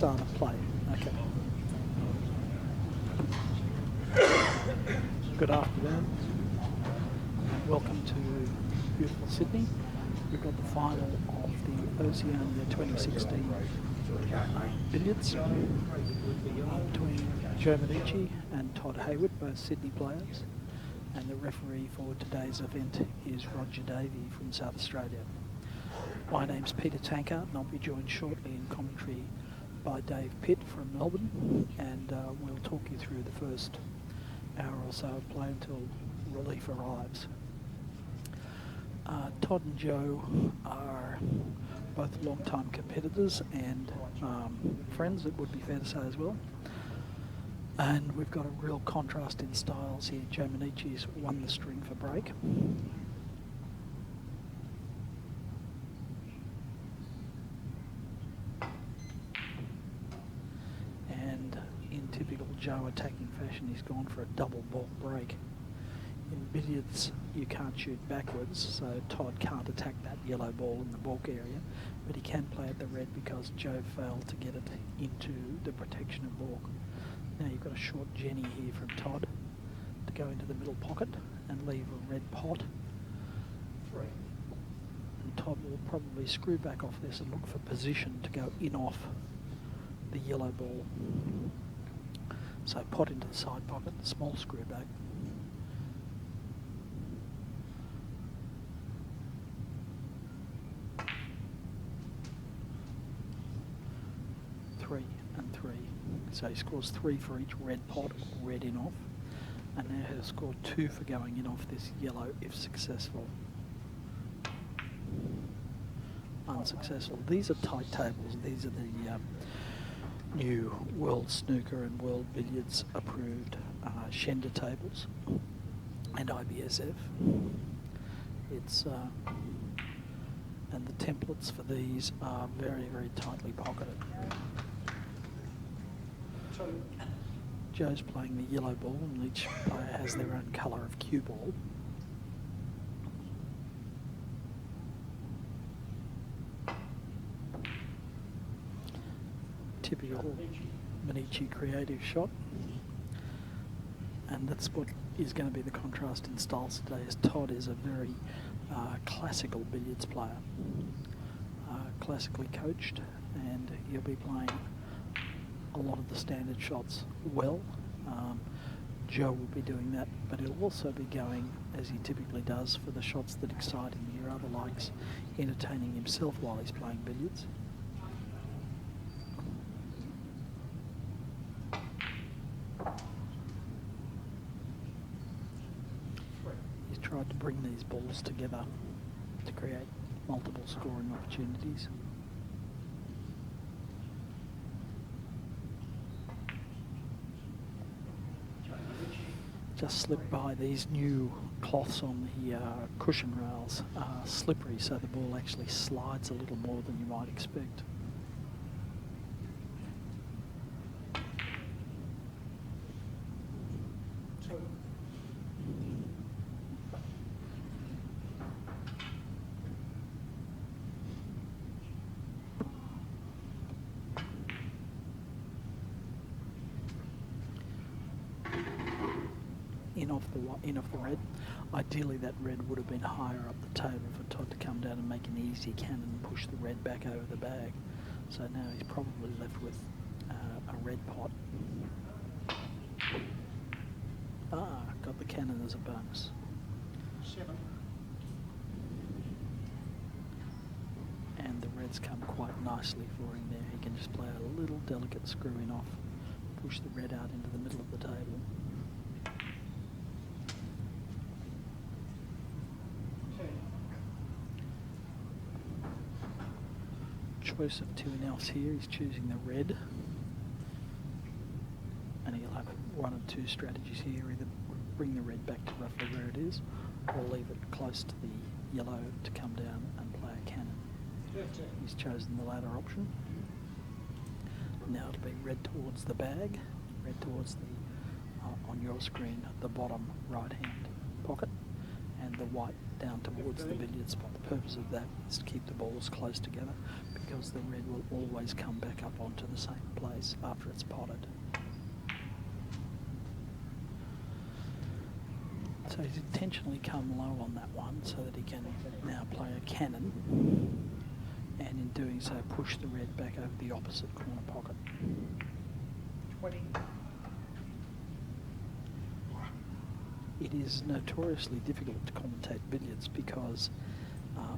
start of play. Okay. Good afternoon and welcome to beautiful Sydney. We've got the final of the Oceania 2016 Billiards between Joe Minici and Todd Hayward, both Sydney players. And the referee for today's event is Roger Davey from South Australia. My name's Peter Tankard and I'll be joined shortly in commentary by Dave Pitt from Melbourne, and we'll talk you through the first hour or so of play until relief arrives. Todd and Joe are both long-time competitors and friends, it would be fair to say as well. And we've got a real contrast in styles here. Joe Minici's won the string for break. And in typical Joe attacking fashion, he's gone for a double ball break. In billiards, you can't shoot backwards, so Todd can't attack that yellow ball in the balk area, but he can play at the red because Joe failed to get it into the protection of balk. Now you've got a short Jenny here from Todd to go into the middle pocket and leave a red pot. And Todd will probably screw back off this and look for position to go in off the yellow ball. So pot into the side pocket, small screw back. Three and three. So he scores 3 for each red pot, red in off, and now he'll score 2 for going in off this yellow if successful. Unsuccessful. These are tight tables. These are the new World Snooker and World Billiards approved Shender tables and IBSF. It's and the templates for these are very, very tightly pocketed. Joe's playing the yellow ball and each player has their own colour of cue ball. Typical Minici creative shot. And that's what is going to be the contrast in styles today, as Todd is a very classical billiards player. Classically coached, and he'll be playing a lot of the standard shots well. Joe will be doing that, but he'll also be going, as he typically does, for the shots that excite him. He rather likes entertaining himself while he's playing billiards. He's tried to bring these balls together to create multiple scoring opportunities. Just slipped by. These new cloths on the cushion rails are slippery, so the ball actually slides a little more than you might expect. In off the red. Ideally that red would have been higher up the table for Todd to come down and make an easy cannon and push the red back over the bag. So now he's probably left with a red pot. Got the cannon as a bonus. 7. And the red's come quite nicely for him there. He can just play a little delicate screwing off, push the red out into the middle of the table. Choice of 2 else here. He's choosing the red, and he'll have 1 of 2 strategies here: either bring the red back to roughly where it is, or leave it close to the yellow to come down and play a cannon. He's chosen the latter option. Now it'll be red towards the bag, red towards the on your screen the bottom right hand pocket, and the white down towards the billiard spot. The purpose of that is to keep the balls close together, because the red will always come back up onto the same place after it's potted. So he's intentionally come low on that one so that he can now play a cannon, and in doing so push the red back over the opposite corner pocket. 20. It is notoriously difficult to commentate billiards because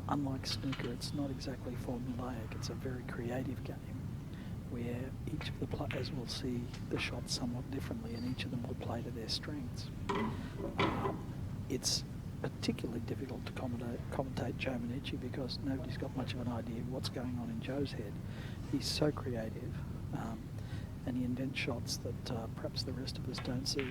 unlike snooker, it's not exactly formulaic. It's a very creative game where each of the players will see the shot somewhat differently and each of them will play to their strengths. It's particularly difficult to commentate Joe Minici because nobody's got much of an idea of what's going on in Joe's head. He's so creative and he invents shots that perhaps the rest of us don't see.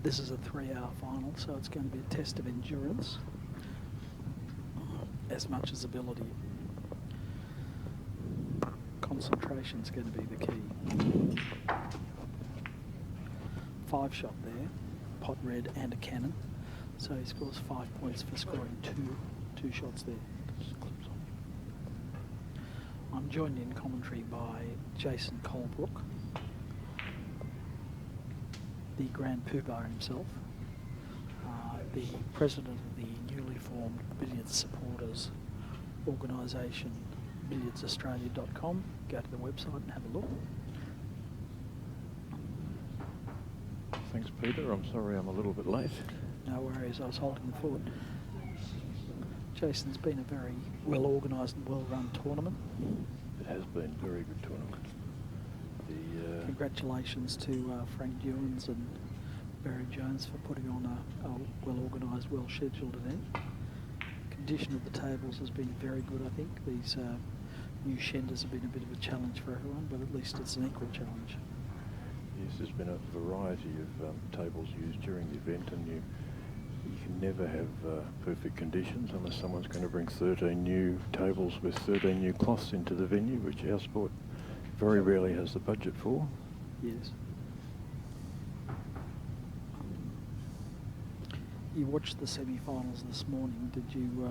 This is a 3-hour final, so it's going to be a test of endurance as much as ability. Concentration's going to be the key. 5 shot there, pot red and a cannon. So he scores 5 points for scoring two shots there. I'm joined in commentary by Jason Colebrook, the Grand Poobah himself, the president of the newly formed Billiards Supporters organisation, billiardsaustralia.com. Go to the website and have a look. Thanks, Peter. I'm sorry I'm a little bit late. No worries, I was holding the fort. Jason's been a very well organised and well-run tournament. It has been a very good tournament. Congratulations to Frank Dewins and Barry Jones for putting on a well-organised, well-scheduled event. Condition of the tables has been very good, I think. These new shenders have been a bit of a challenge for everyone, but at least it's an equal challenge. Yes, there's been a variety of tables used during the event, and you can never have perfect conditions unless someone's going to bring 13 new tables with 13 new cloths into the venue, which our sport very rarely has the budget for. Yes. You watched the semi-finals this morning. Did you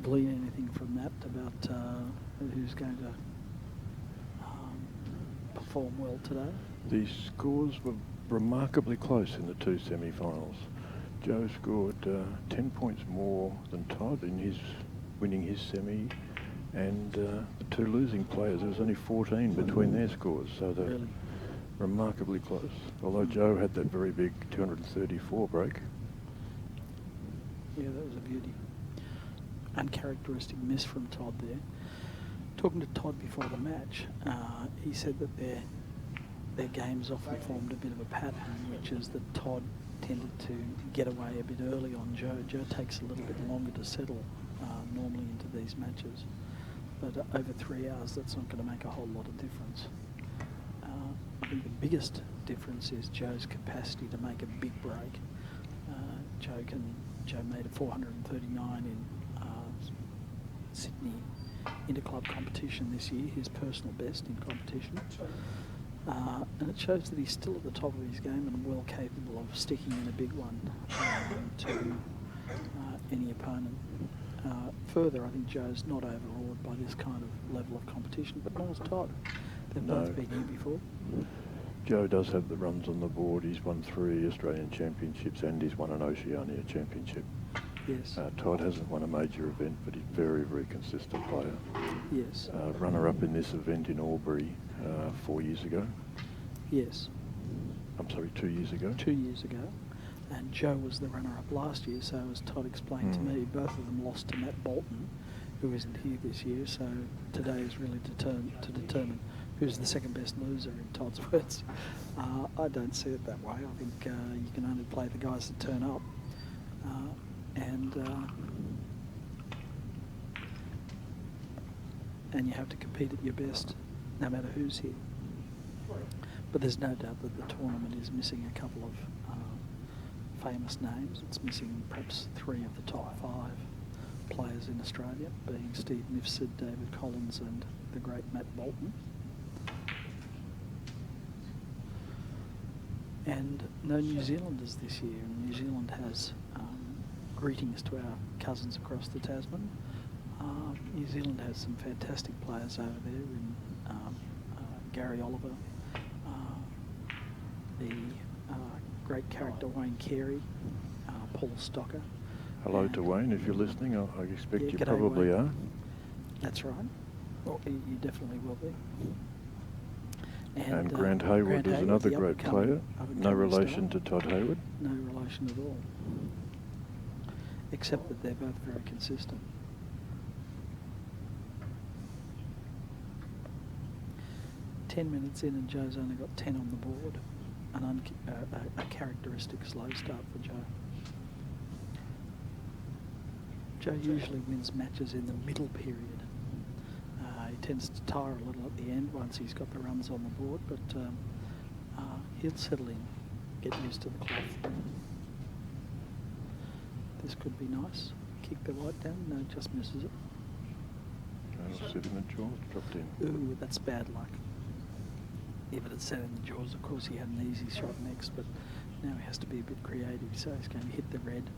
glean anything from that about who's going to perform well today? The scores were remarkably close in the 2 semi-finals. Joe scored 10 points more than Todd in his winning his semi, and the 2 losing players, there was only 14 between their scores, so they're Really? remarkably close. Although Joe had that very big 234 break. Yeah, that was a beauty. Uncharacteristic miss from Todd there. Talking to Todd before the match, he said that their games often formed a bit of a pattern, which is that Todd tended to get away a bit early on Joe. Joe takes a little bit longer to settle normally into these matches. But over 3 hours, that's not going to make a whole lot of difference. I think the biggest difference is Joe's capacity to make a big break. Joe made a 439 in Sydney interclub competition this year, his personal best in competition. And it shows that he's still at the top of his game and well capable of sticking in a big one to any opponent. Further, I think Joe's not overawed by this kind of level of competition, but nor is Todd. They've both been here before. Joe does have the runs on the board. He's won 3 Australian championships and he's won an Oceania championship. Yes. Todd hasn't won a major event, but he's a very, very consistent player. Yes. Runner-up in this event in Albury 4 years ago. Yes. I'm sorry, 2 years ago. 2 years ago. And Joe was the runner-up last year, so as Todd explained to me, both of them lost to Matt Bolton, who isn't here this year, so today is really to determine who's the second best loser, in Todd's words. I don't see it that way. I think you can only play the guys that turn up. And you have to compete at your best, no matter who's here. But there's no doubt that the tournament is missing a couple of famous names. It's missing perhaps 3 of the top 5 players in Australia, being Steve Mifsud, David Collins and the great Matt Bolton. And no New Zealanders this year. And New Zealand has greetings to our cousins across the Tasman. New Zealand has some fantastic players over there in Gary Oliver, the great character Wayne Carey, Paul Stocker. Hello to Wayne, if you're listening. I expect Yeah, you g'day, probably Wayne. are. That's right. Well, you definitely will be. And Grant Hayward Grant is Hayward, another the great player. No up-and-coming relation star. to Todd Hayward. No relation at all. Except that they're both very consistent. "10 minutes in and Joe's only got 10 on the board. A characteristic slow start for Joe. Joe usually wins matches in the middle period. He tends to tire a little at the end once he's got the runs on the board, but he'll settle in, get used to the cloth. This could be nice. Kick the white down, no, just misses it. I'll sit in the jaws, dropped in. Ooh, that's bad luck. If it had sat in the jaws, of course he had an easy shot next, but now he has to be a bit creative, so he's going to hit the red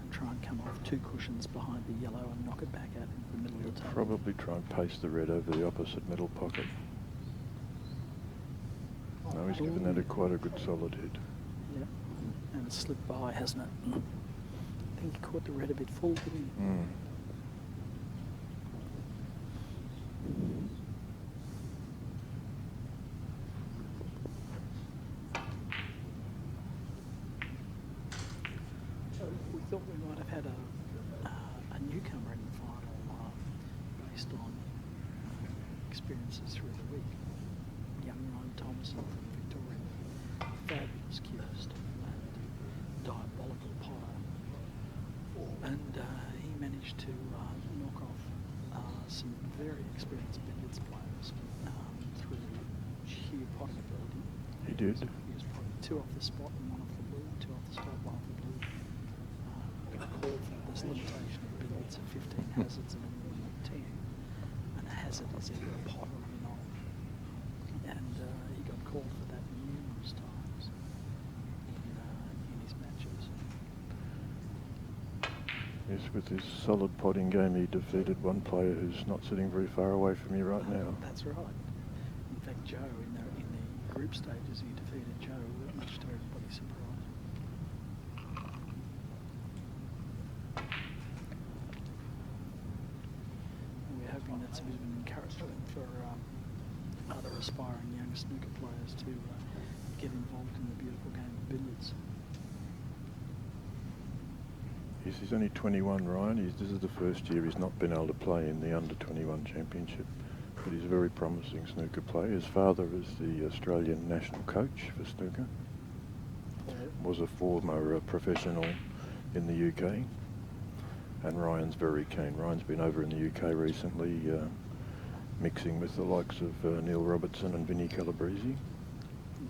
and try and come off 2 cushions behind the yellow and knock it back out into the middle of the table. Probably try and paste the red over the opposite middle pocket. No, he's given that quite a good solid hit. Yeah, and it's slipped by, hasn't it? I think he caught the red a bit full, didn't he? We thought we might have had a newcomer in the final based on experiences through the week. Young Ryan Thompson from Victoria, fabulous cubist and diabolical potter. And he managed to knock off some very experienced billiards players through sheer potting ability. He did. He was probably 2 off the spot and 1 off the blue, 2 off the spot, 1 off the blue. Got called for this limitation of billiards of 15 hazards and a minimum of 10. And a hazard is either a pot or a non. And he got called for that numerous times in his matches. Yes, with his solid potting game, he defeated one player who's not sitting very far away from me right now. That's right. In fact, Joe, in the group stages, he defeated Joe, much to everybody's surprise. And we're hoping that's a bit of an encouragement for other aspiring young snooker players to get involved in the beautiful game of billiards. Yes, he's only 21, Ryan. This is the first year he's not been able to play in the under-21 championship, but he's a very promising snooker player. His father is the Australian national coach for snooker, was a former professional in the UK, and Ryan's very keen. Ryan's been over in the UK recently, mixing with the likes of Neil Robertson and Vinnie Calabrese.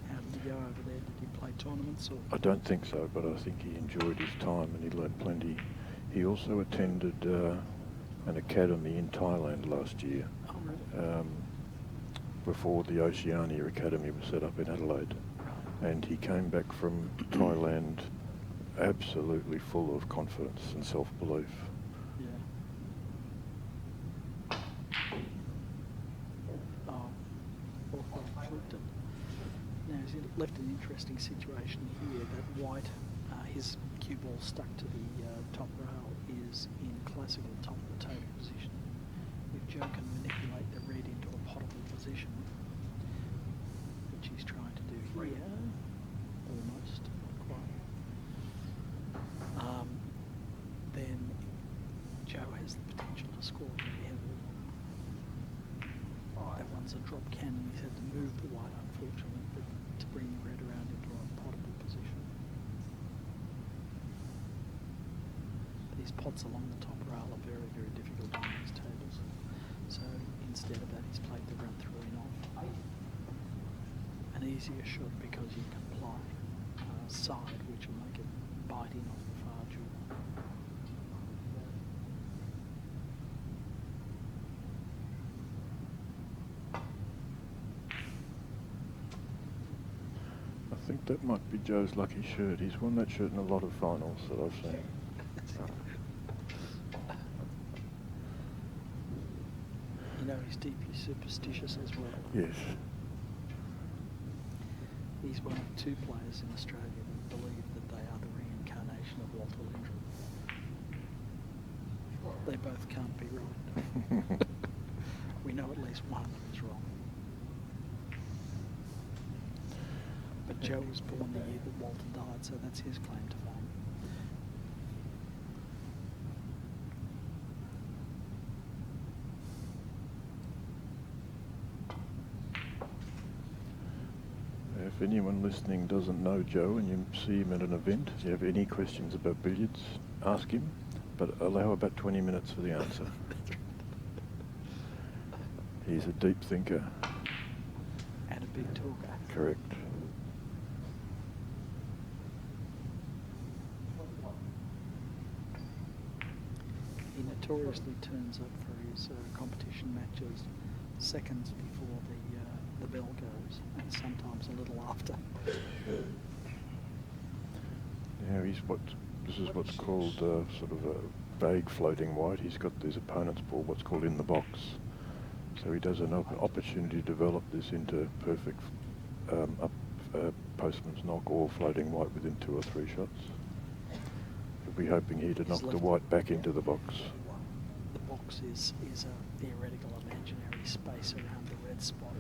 How did he go over there? Did he play tournaments? Or? I don't think so, but I think he enjoyed his time and he learnt plenty. He also attended an academy in Thailand last year, before the Oceania Academy was set up in Adelaide. And he came back from Thailand absolutely full of confidence and self-belief. Yeah. Oh, awful flipped it. Now he's left an interesting situation here. That white, his cue ball stuck to the top rail is in classical top of the table position. If Joe can manipulate the red into a potable position, which he's trying to do here, almost, not quite, then Joe has the potential to score very heavily. That one's a drop cannon. He's had to move the white, unfortunately, but to bring the red around into a potable position. These pots along the top rail are very, very difficult on these tables. So instead of that, he's played the run through and off. An easier shot because you can apply side, which will make it biting off the far jaw. I think that might be Joe's lucky shirt. He's worn that shirt in a lot of finals that I've seen. You know, he's deeply superstitious as well. Yes. He's one of 2 players in Australia that believe that they are the reincarnation of Walter Lindrum. They both can't be right. We know at least one of them is wrong. But Joe was born the year that Walter died, so that's his claim to fame. If anyone listening doesn't know Joe and you see him at an event, if you have any questions about billiards, ask him, but allow about 20 minutes for the answer. He's a deep thinker. And a big talker. Correct. He notoriously turns up for his competition matches seconds before the bell goes, and sometimes a little after. Yeah, this is what's called sort of a vague floating white. He's got his opponent's ball, what's called in the box. So he does an opportunity to develop this into perfect postman's knock or floating white within 2 or 3 shots. We'll be hoping here to knock the white back into the box. The box is a theoretical imaginary space around the red spot.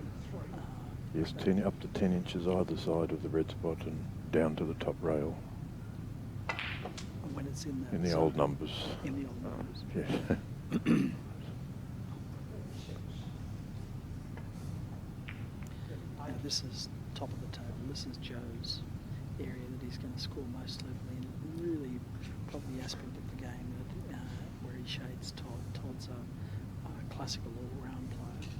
Yes, up to 10 inches either side of the red spot and down to the top rail. And when it's in the old numbers. In the old numbers. Yeah. This is top of the table. This is Joe's area that he's going to score most heavily in. Really, probably the aspect of the game that where he shades Todd. Todd's a classical all-round player,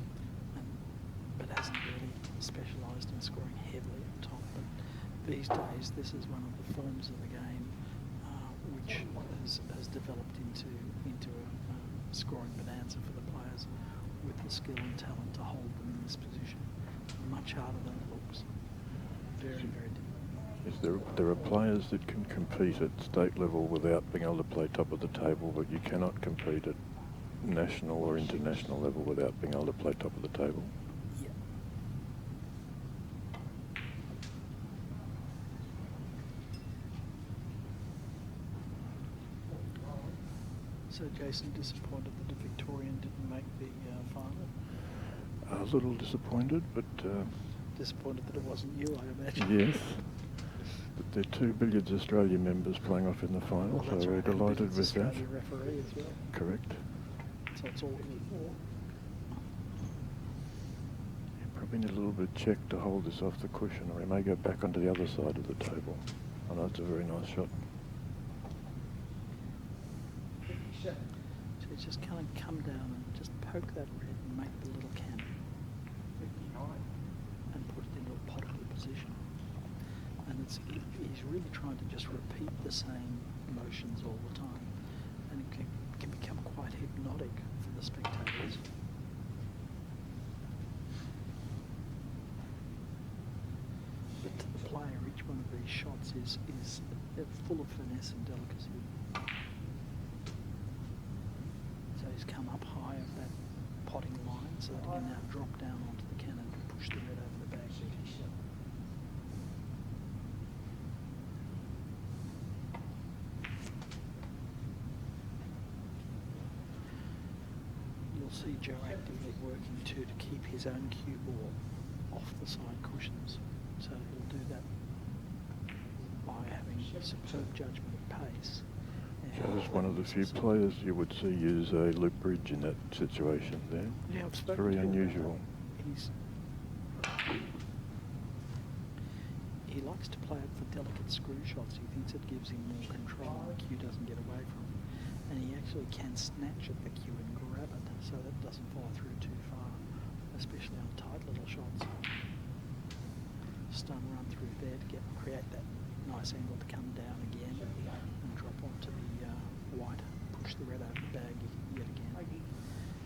but hasn't really specialised in scoring heavily at top. But these days, this is one of the forms of the game which has developed into a scoring bonanza for the players with the skill and talent to hold them in this position. Much harder than it looks. Very, very difficult. Yes, there are players that can compete at state level without being able to play top of the table, but you cannot compete at national or international level without being able to play top of the table. Yeah. So Jason, disappointed that the Victorian didn't make the final? A little disappointed, but... disappointed that it wasn't you, I imagine. Yes. But there are 2 Billiards Australia members playing off in the final, so we're delighted with that. Australia referee as well. Correct. So it's all good. Probably need a little bit of check to hold this off the cushion, or we may go back onto the other side of the table. I know it's a very nice shot. So you just kind of come down and just poke that red and make the little cannon. And put it into a potable position. And he's really trying to just repeat the same motions all the time. And it can become quite hypnotic for the spectators. But to the player, each one of these shots is full of finesse and delicacy. So he's come up high of that potting line so that he can now drop down onto the cannon and push the red over the bag. You'll see Joe actively working too to keep his own cue ball off the side cushions. So he'll do that by having superb judgment of pace. Joe's one of the few players you would see use a loop bridge in that situation there. Yeah, it's very unusual. He likes to play it for delicate screw shots. He thinks it gives him more control and the cue doesn't get away from him. And he actually can snatch at the cue and grab it so that it doesn't fall through too far, especially on tight little shots. Stun run through there to create that nice angle to come down again and drop onto the white, push the red over the bag yet again.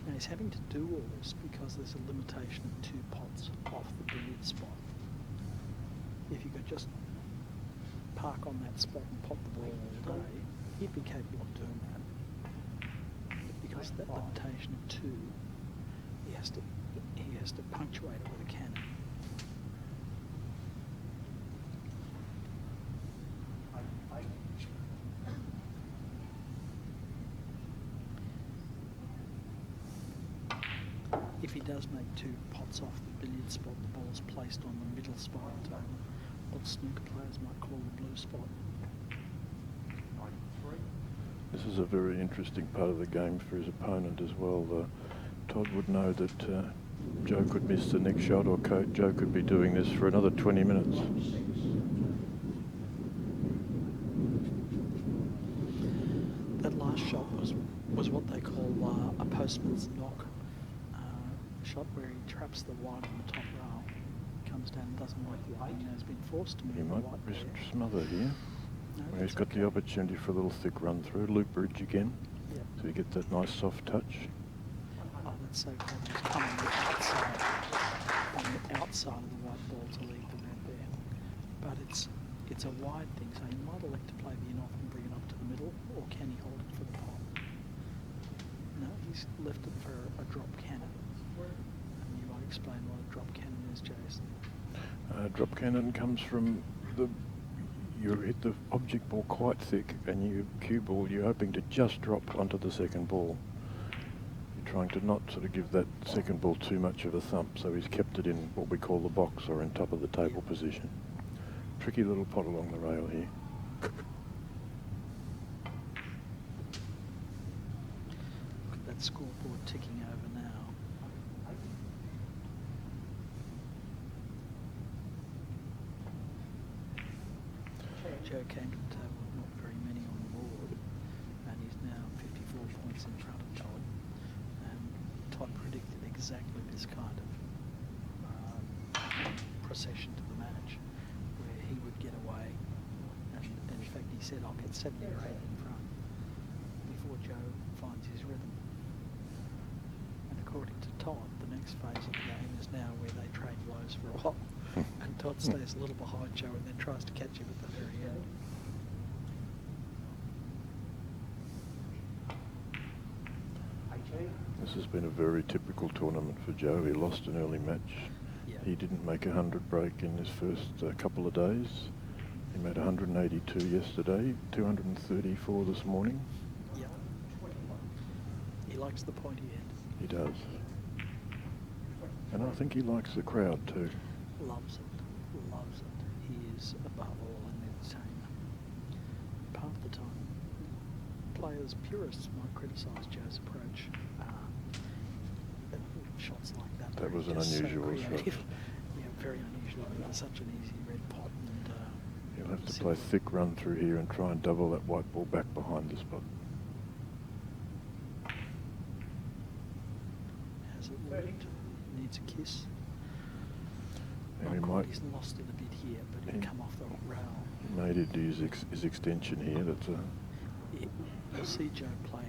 Now he's having to do all this because there's a limitation of 2 pots off the billiard spot. If you could just park on that spot and pot the ball all day, he'd be capable of doing that. But because of that limitation of 2, he has to punctuate it with a cannon. If he does make 2 pots off the billiard spot, the ball's placed on the middle spot, what snooker players might call the blue spot. This is a very interesting part of the game for his opponent as well. Todd would know that Joe could miss the next shot, or Joe could be doing this for another 20 minutes. That last shot was what they call a postman's knock. Shot where he traps the white on the top rail, comes down and doesn't like the white, and has been forced to move He the might white risk there. smother here. No, Well, he's that's got okay. the opportunity for a little thick run through, loop bridge again, Yep. so you get that nice soft touch. Oh, that's so cool. He's coming on the outside of the white ball to leave the red there. But it's a wide thing, so he might elect to play the in off and bring it up to the middle, or can he hold it for the pot? No, he's left it for a drop cannon. And you might explain what a drop cannon is, Jason. Drop cannon comes from you hit the object ball quite thick, and you cue ball, you're hoping to just drop onto the second ball. You're trying to not sort of give that second ball too much of a thump, so he's kept it in what we call the box, or in top of the table position. Tricky little pot along the rail here. Look at that scoreboard ticking over now. Joe came to the table with not very many on the board, and he's now 54 points in front of Todd. And Todd predicted exactly this kind of procession to the match, where he would get away, and in fact he said, I'll get 70 or 80 in front before Joe finds his rhythm. And according to Todd, the next phase of the game is now where they trade blows for a while. And Todd stays a little behind Joe and then tries to catch him at the very end. This has been a very typical tournament for Joe. He lost an early match. Yeah. He didn't make 100 break in his first couple of days. He made 182 yesterday, 234 this morning. Yeah. He likes the pointy end. He does. And I think he likes the crowd too. Loves it. Loves it. He is above all an entertainer. Part of the time, players, purists might criticise Joe's approach. Shots like that. That where was he's an just so unusual shot. creative. Yeah, very unusual. It's such an easy red pot. And, He'll have to play thick run through here and try and double that white ball back behind the spot. Has it worked? Needs a kiss. And he Not might, quite, he's lost it a bit here, but it'll come off the rail. he may need to use his extension here. That's a You'll see Joe play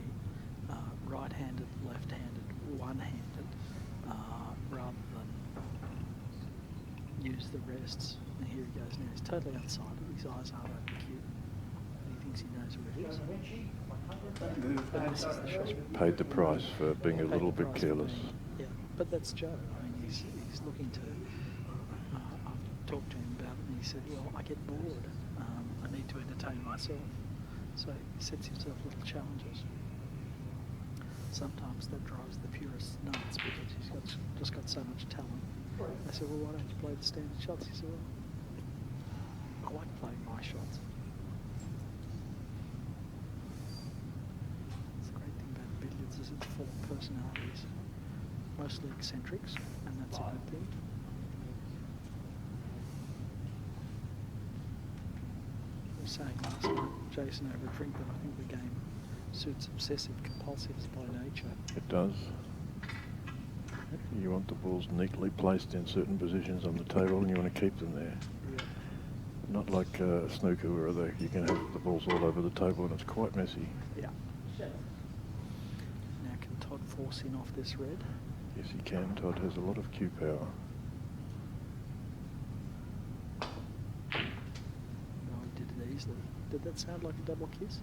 right-handed, left-handed, one-handed, rather than use the rests. And here he goes now. He's totally outside it. His eyes aren't open cute. And he thinks he knows where it is. But this is the shot. paid the price for being a Paid little the bit price for careless. being- Yeah, but that's Joe. I mean, he's looking to. I've talked to him about it, and he said, "Well, I get bored. I need to entertain myself." So he sets himself little challenges. Sometimes that drives the purists nuts because he's just got so much talent. I said, "Well, why don't you play the standard shots?" He said, "Well, I like playing my shots." It's the great thing about billiards is it's full of personalities, mostly eccentrics, and that's a good thing. I was saying last night, Jason, over a drink, that I think the game suits obsessive compulsives by nature. It does. You want the balls neatly placed in certain positions on the table, and you want to keep them there. Yeah. Not like snooker where you can have the balls all over the table and it's quite messy. Yeah. Now can Todd force in off this red? Yes, he can. Todd has a lot of cue power. No, he did it easily. Did that sound like a double kiss?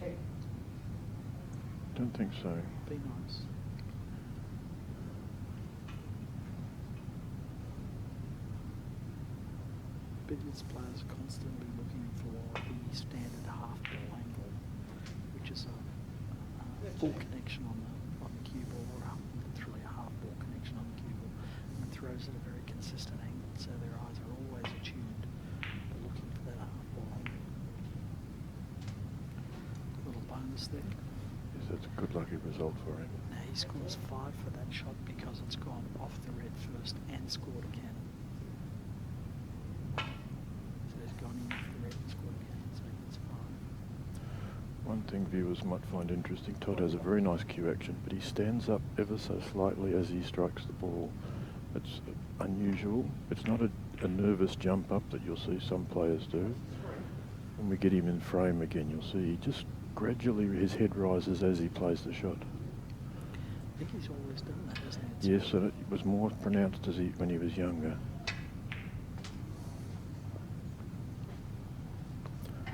Check. Don't think so. Be nice. Billiards players are constantly looking for the standard half ball angle, which is a full connection on the cue ball, or it's really a half ball connection on the cue ball, and it throws at a very consistent angle, so their eyes are always attuned to looking for that half ball angle. Little bonus there. Yes, that's a good lucky result for him. Now he scores 5 for that shot because it's gone off the red first and scored a cannon. So he's gone in off the red and scored a cannon, so he gets 5. One thing viewers might find interesting, Todd has a very nice cue action, but he stands up ever so slightly as he strikes the ball. It's unusual. It's not a nervous jump up that you'll see some players do. When we get him in frame again, you'll see he just gradually his head rises as he plays the shot. I think he's always done that, hasn't he? Yes, and it was more pronounced when he was younger.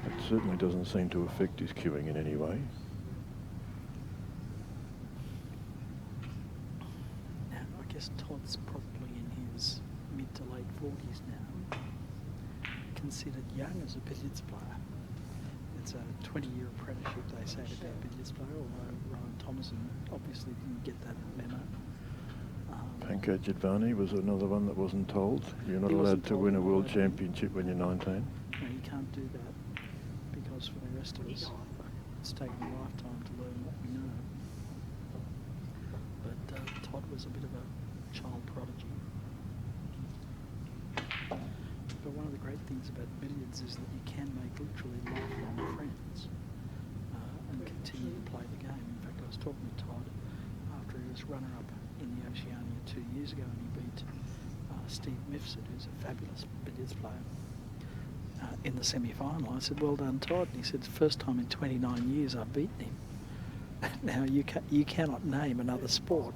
It certainly doesn't seem to affect his cueing in any way. Now, I guess Todd's probably in his mid to late 40s now. Considered young as a billiards player. It's a 20-year apprenticeship, they say, to be a billiards player, although Ryan Thomason obviously didn't get that memo. Tankard was another one that wasn't told. You're not He allowed wasn't to told win a that, world no. championship when you're 19. No, you can't do that, because for the rest of us, it's taken a lifetime to learn what we know. But Todd was a bit of a child prodigy. But one of the great things about billiards is that you can make literally lifelong friends and continue to play the game. In fact, I was talking to Todd after he was runner-up in the Oceania 2 years ago, and he beat Steve Mifsud, who's a fabulous billiards player, in the semi-final. I said, "Well done, Todd." And he said, "It's the first time in 29 years I've beaten him." Now, you cannot name another sport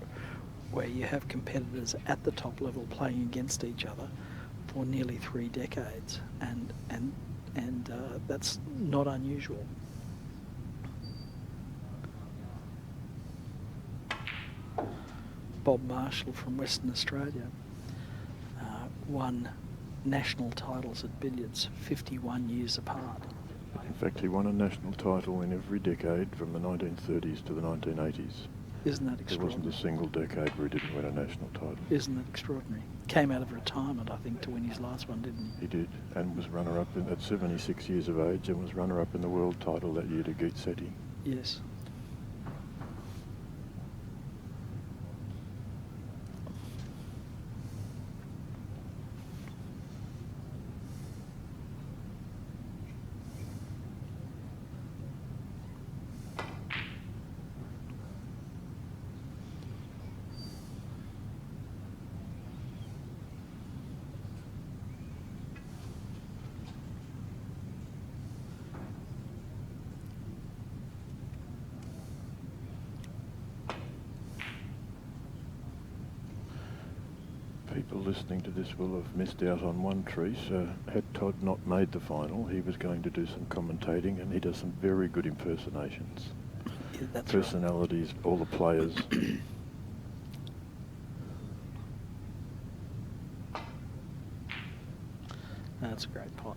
where you have competitors at the top level playing against each other for nearly 3 decades, and that's not unusual. Bob Marshall from Western Australia won national titles at billiards 51 years apart. In fact, he won a national title in every decade from the 1930s to the 1980s. Isn't that There extraordinary? wasn't a single decade where he didn't win a national title. Isn't that extraordinary? Came out of retirement, I think, to win his last one, didn't He did, and was runner-up at 76 years of age, and was runner-up in the world title that year to Geetsetti. he? Yes. People listening to this will have missed out on one treat. Had Todd not made the final, he was going to do some commentating, and he does some very good impersonations. Yeah, that's Personalities, all the players. That's a great pot.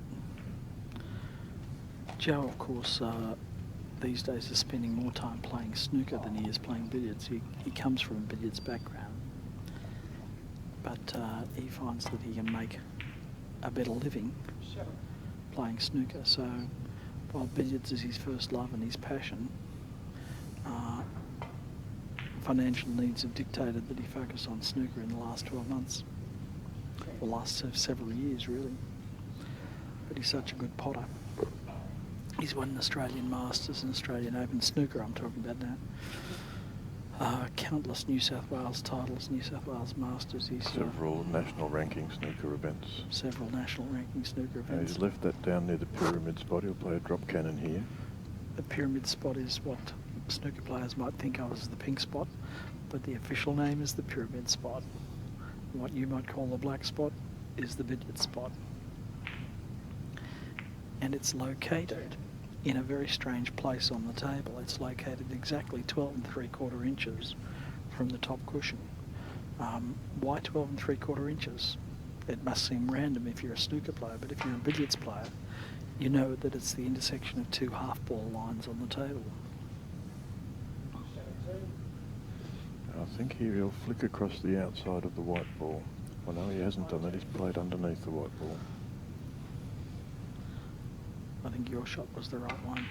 Joe, of course, these days is spending more time playing snooker than he is playing billiards. He comes from a billiards background, but he finds that he can make a better living playing snooker. So while billiards is his first love and his passion, financial needs have dictated that he focus on snooker in the last 12 months, or last several years really. But he's such a good potter. He's won an Australian Masters and Australian Open snooker I'm talking about now. Countless New South Wales titles, New South Wales Masters. He's Several national ranking snooker events. several national ranking snooker Now events. he's left that down near the pyramid spot. He'll play a drop cannon here. The pyramid spot is what snooker players might think of as the pink spot, but the official name is the pyramid spot. What you might call the black spot is the billiard spot. And it's located in a very strange place on the table. It's located exactly 12 3/4 inches from the top cushion. Why 12 3/4 inches? It must seem random if you're a snooker player, but if you're a billiards player, you know that it's the intersection of two half-ball lines on the table. I think here he'll flick across the outside of the white ball. Well, no, he hasn't done that. He's played underneath the white ball. I think your shot was the right one.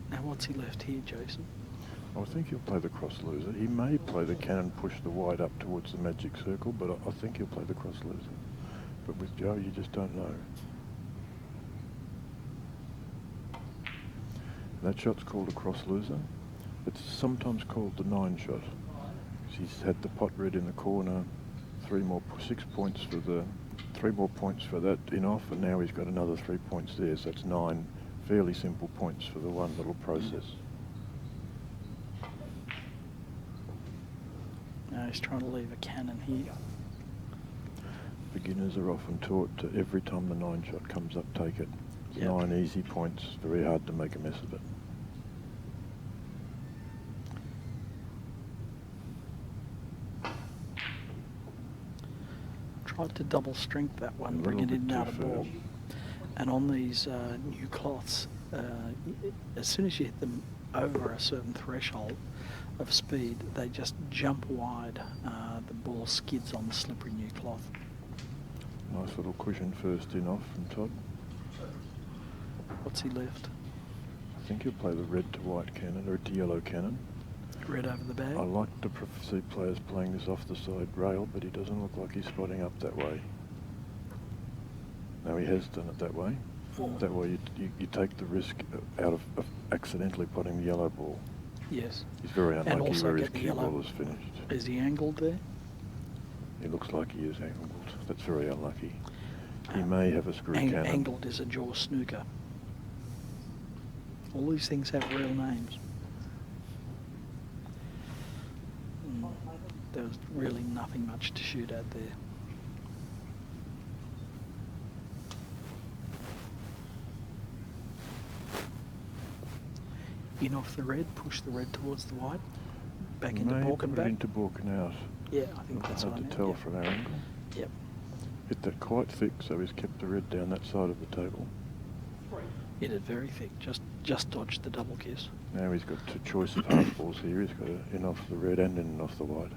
Now what's he left here, Jason? I think he'll play the cross loser. He may play the cannon, push the white up towards the magic circle, but I think he'll play the cross loser. But with Joe, you just don't know. That shot's called a cross loser. It's sometimes called the 9 shot. He's had the pot red in the corner, 6 points for the 3 more points for that in off, and now he's got another 3 points there, so that's 9 fairly simple points for the one little process. Now he's trying to leave a cannon here. Beginners are often taught to every time the 9 shot comes up, take it. It's Yep. 9 easy points, very hard to make a mess of it. Tried to double strength that one, A bring it little in bit and too out of ball. firm. And on these new cloths, as soon as you hit them over a certain threshold of speed, they just jump wide. The ball skids on the slippery new cloth. Nice little cushion first in off from Todd. What's he left? I think he'll play the red to white cannon, or to yellow cannon. Red over the bag? I like to see players playing this off the side rail, but he doesn't look like he's spotting up that way. No, he has done it that way. That way you take the risk out of accidentally potting the yellow ball. Yes. He's very And unlucky also where his get the cue yellow. ball is finished. Is he angled there? He looks like he is angled. That's very unlucky. He may have a screw cannon. Angled is a jaw snooker. All these things have real names. There was really nothing much to shoot at there. In off the red, push the red towards the white, back into May balk put and it back. into balk and out. Yeah, I think that's what I hard meant. to tell Yeah. from our angle. Yep. Hit that quite thick, so he's kept the red down that side of the table. Hit it very thick, just dodged the double kiss. Now he's got two choice of half balls here. He's got in off the red and in off the white.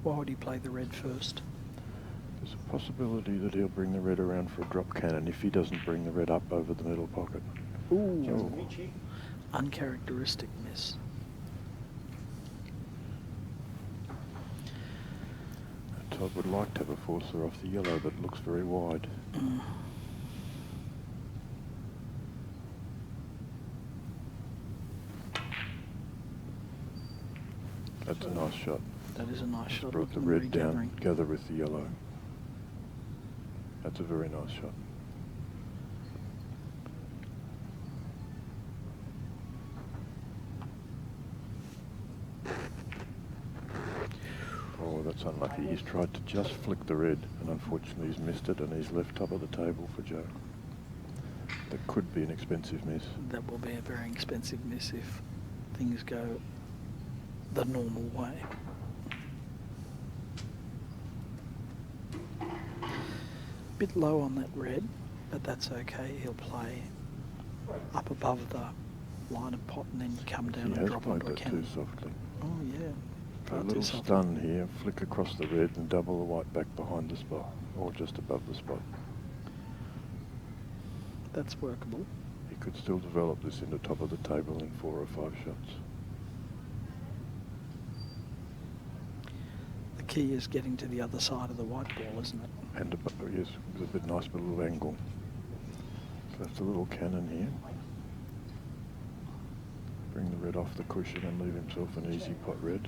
Why would he play the red first? There's a possibility that he'll bring the red around for a drop cannon if he doesn't bring the red up over the middle pocket. Ooh, uncharacteristic miss. Todd would like to have a forcer off the yellow, but it looks very wide. That's a nice shot. That is a nice shot. Brought the Look at them red down, regathering. gather with the yellow. That's a very nice shot. Oh, that's unlucky. He's tried to just flick the red, and unfortunately he's missed it, and he's left top of the table for Joe. That could be an expensive miss. That will be a very expensive miss if things go the normal way. Bit low on that red, but that's okay. He'll play up above the line of pot and then you come down He and has drop played onto a that too cannon. softly. Oh yeah. A Far too little softly. stun here, flick across the red and double the white back behind the spot, or just above the spot. That's workable. He could still develop this into top of the table in 4 or 5 shots. The key is getting to the other side of the white ball, isn't it? And yes, with a bit nice little angle. So that's a little cannon here. the red off the cushion and leave himself an easy pot red.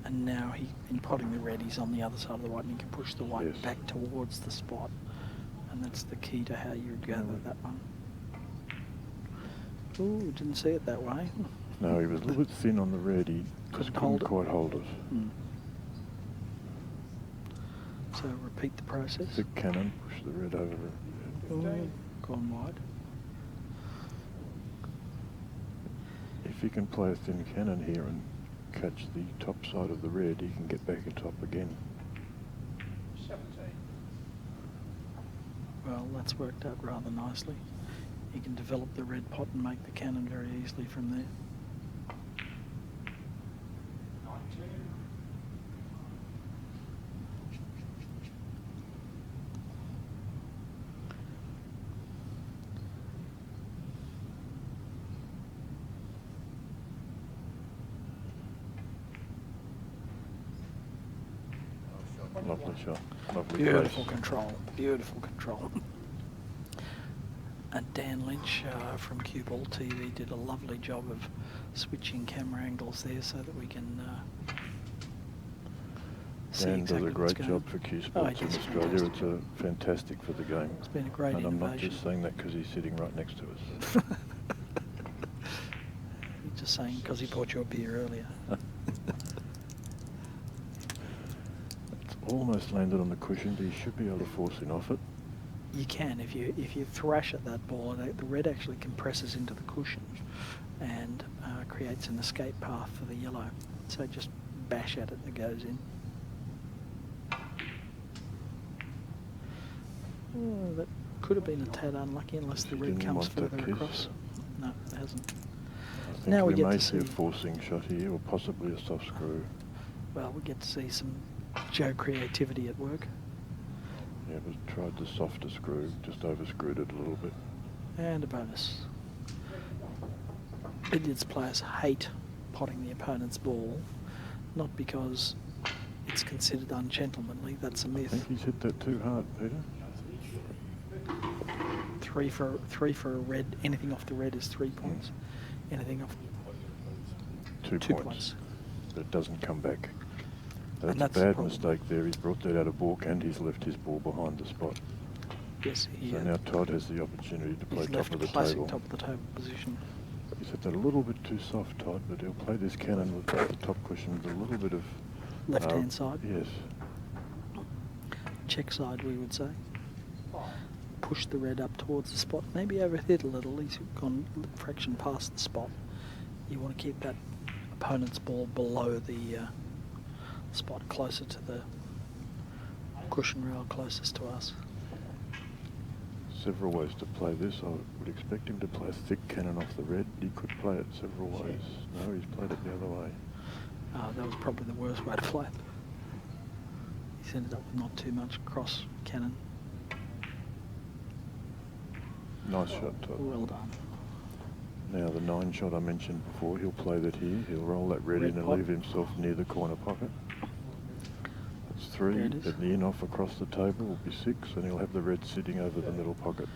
And now in potting the red, he's on the other side of the white and he can push the white Yes. back towards the spot. And that's the key to how you gather that one. Ooh, didn't see it that way. No, he was a little bit thin on the red. He just couldn't quite hold it. Mm. So repeat the process. Thick cannon, push the red over it. Ooh, gone wide. If he can play a thin cannon here and catch the top side of the red, he can get back atop again. 17. Well, that's worked out rather nicely. You can develop the red pot and make the cannon very easily from there. 19. Lovely shot. Lovely Beautiful place. control. Beautiful control. And Dan Lynch from CueballTV did a lovely job of switching camera angles there so that we can see Dan exactly does a what's great going job for Q Oh, Sports he in does Australia. fantastic. It's fantastic for the game. It's been a great and I'm not innovation. just saying that because he's sitting right next to us. He's just saying because he bought you a beer earlier. It's almost landed on the cushion, but he should be able to force in off it. You can if you thrash at that ball, the red actually compresses into the cushion and creates an escape path for the yellow. So just bash at it and it goes in. Oh, that could have been a tad unlucky unless the red Didn't comes want that further kiss. across. No, it hasn't. I think Now we we get may to see a see- forcing shot here, or possibly a soft screw. Well, we get to see some Joe creativity at work. Yeah, but tried the softer screw, just over-screwed it a little bit. And a bonus. Billiards players hate potting the opponent's ball, not because it's considered ungentlemanly, that's a I myth. think he's hit that too hard, Peter. Three for a red, anything off the red is 3 points. Anything off 2 2 points. points. But it doesn't come back. That's, that's a the bad problem. mistake there. He's brought that out of balk and he's left his ball behind the spot. Yes, So now Todd has the opportunity to play he's top left of the classic table. top of the table position. He's hit that a little bit too soft, Todd, but he'll play this cannon with the top cushion with a little bit of... Left-hand side. Yes. Check side, we would say. Push the red up towards the spot. Maybe overhit a little. He's gone a fraction past the spot. You want to keep that opponent's ball below the spot, closer to the cushion rail closest to us. Several ways to play this. I would expect him to play a thick cannon off the red. He could play it several ways. No, he's played it the other way. That was probably the worst way to play it. He's ended up with not too much cross cannon. Nice shot, Todd. Well done. Now the 9 shot I mentioned before, he'll play that here. He'll roll that red Red in and pot. leave himself near the corner pocket. That's 3. There it is. And the in off across the table will be 6, and he'll have the red sitting over the middle pocket.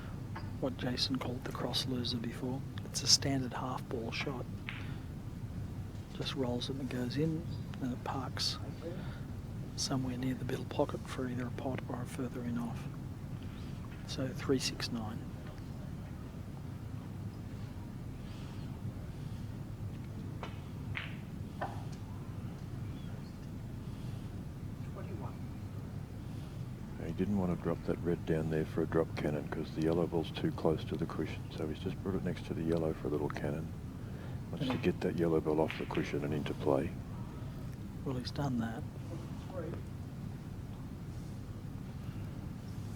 What Jason called the cross loser before. It's a standard half ball shot. Just rolls it and it goes in, and it parks somewhere near the middle pocket for either a pot or a further in off. So 3-6-9. He didn't want to drop that red down there for a drop cannon because the yellow ball's too close to the cushion. So he's just brought it next to the yellow for a little cannon. Wants to get that yellow ball off the cushion and into play. Well, he's done that.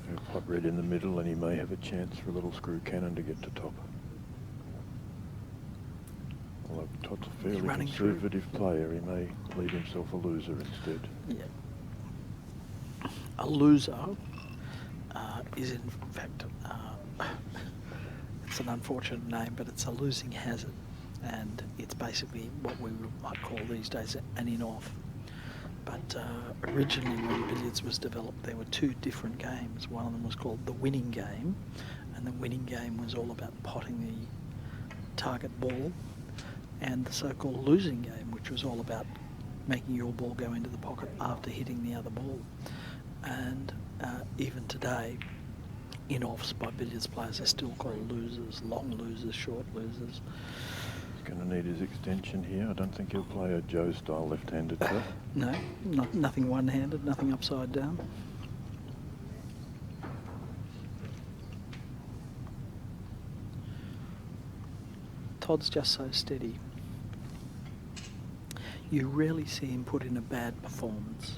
He'll pop red in the middle and he may have a chance for a little screw cannon to get to top. Although Todd's a fairly running through. conservative player, he may leave himself a loser instead. Yeah. A loser is in fact, it's an unfortunate name, but it's a losing hazard. And it's basically what we might call these days an in-off. But originally when billiards was developed, there were 2 different games. One of them was called the winning game, and the winning game was all about potting the target ball. and the so-called losing game, which was all about making your ball go into the pocket after hitting the other ball. And even today, in-offs by billiards players are still called losers, long losers, short losers. He's going to need his extension here. I don't think he'll play a Joe-style left-handed cut. No, nothing one-handed, nothing upside down. Todd's just so steady. You rarely see him put in a bad performance.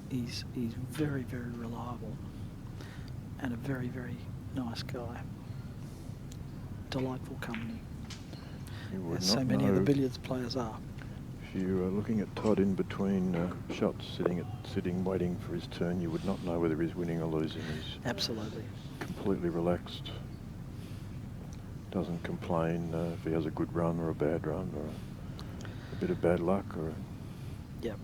He's very, very reliable and a very, very nice guy. Delightful company, as so many of the billiards players are. If you are looking at Todd in between shots, sitting waiting for his turn, you would not know whether he's winning or losing. He's absolutely completely relaxed. Doesn't complain if he has a good run or a bad run or a bit of bad luck or. Yep.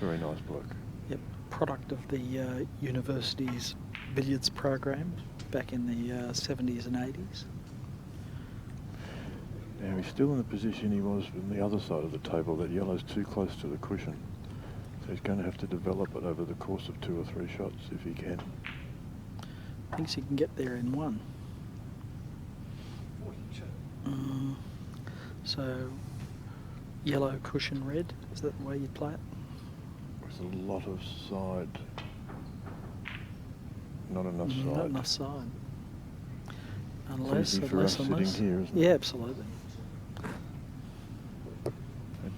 Very nice bloke. Yep. Product of the university's billiards program back in the 70s and 80s. Now he's still in the position he was from the other side of the table. That yellow's too close to the cushion. So he's going to have to develop it over the course of 2 or 3 shots if he can. Thinks he can get there in one. So, yellow cushion red, is that the way you'd play it? There's a lot of side. Not enough side. Not enough side. It's easy for us sitting here, isn't it? Yeah, absolutely.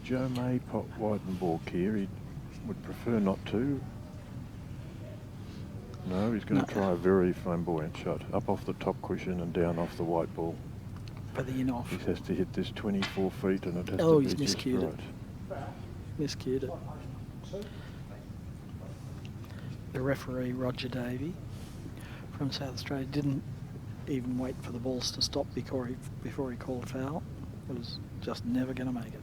Joe may pop wide and balk here. He would prefer not to. No, he's going to try a very flamboyant shot. Up off the top cushion and down off the white ball. For the in-off. He has to hit this 24 feet and it has to be he's just miscued right. it. Miscued it. The referee, Roger Davey, from South Australia, didn't even wait for the balls to stop before he called foul. It was just never going to make it.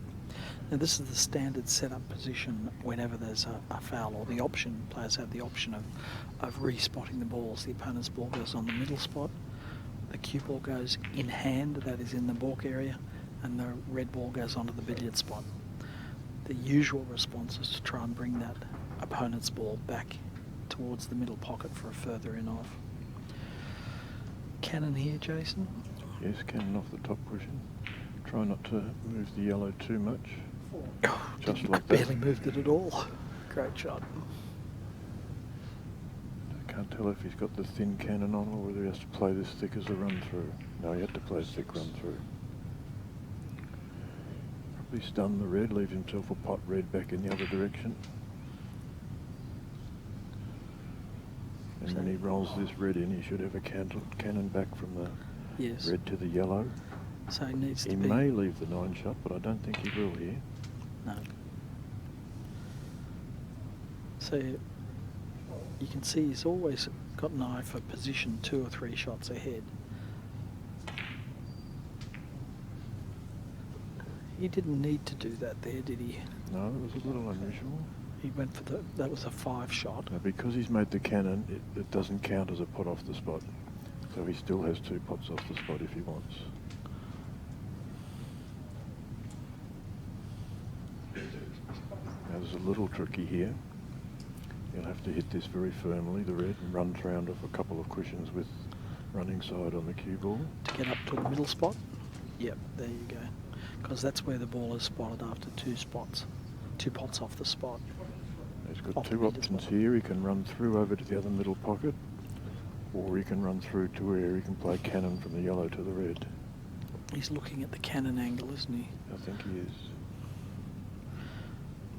Now this is the standard setup position whenever there's a foul, or the option. Players have the option of respotting the balls. The opponent's ball goes on the middle spot, the cue ball goes in hand, that is in the balk area, and the red ball goes onto the billiard spot. The usual response is to try and bring that opponent's ball back towards the middle pocket for a further in-off. Cannon here, Jason? Yes, cannon off the top cushion. Try not to move the yellow too much. Oh, just you like barely that. moved it at all. Great shot. I can't tell if he's got the thin cannon on or whether he has to play this thick as a run through. No, he had to play a thick run through. Probably stun the red, leave himself a pot red back in the other direction. And when he rolls this red in, he should have a cannon back from the red to the yellow. So he needs to He may leave the 9 shot, but I don't think he will here. No. So you can see he's always got an eye for position 2 or 3 shots ahead. He didn't need to do that there, did he? No, it was a little unusual. He went for that was a 5 shot. Now, because he's made the cannon, it doesn't count as a pot off the spot. So he still has 2 pots off the spot if he wants. Now there's a little tricky here. You'll have to hit this very firmly, the red, and run round off a couple of cushions with running side on the cue ball. To get up to the middle spot? Yep, there you go. Because that's where the ball is spotted after 2 spots. 2 pots off the spot. He's got 2 options here. He can run through over to the other middle pocket, or he can run through to where he can play cannon from the yellow to the red. He's looking at the cannon angle, isn't he? I think he is.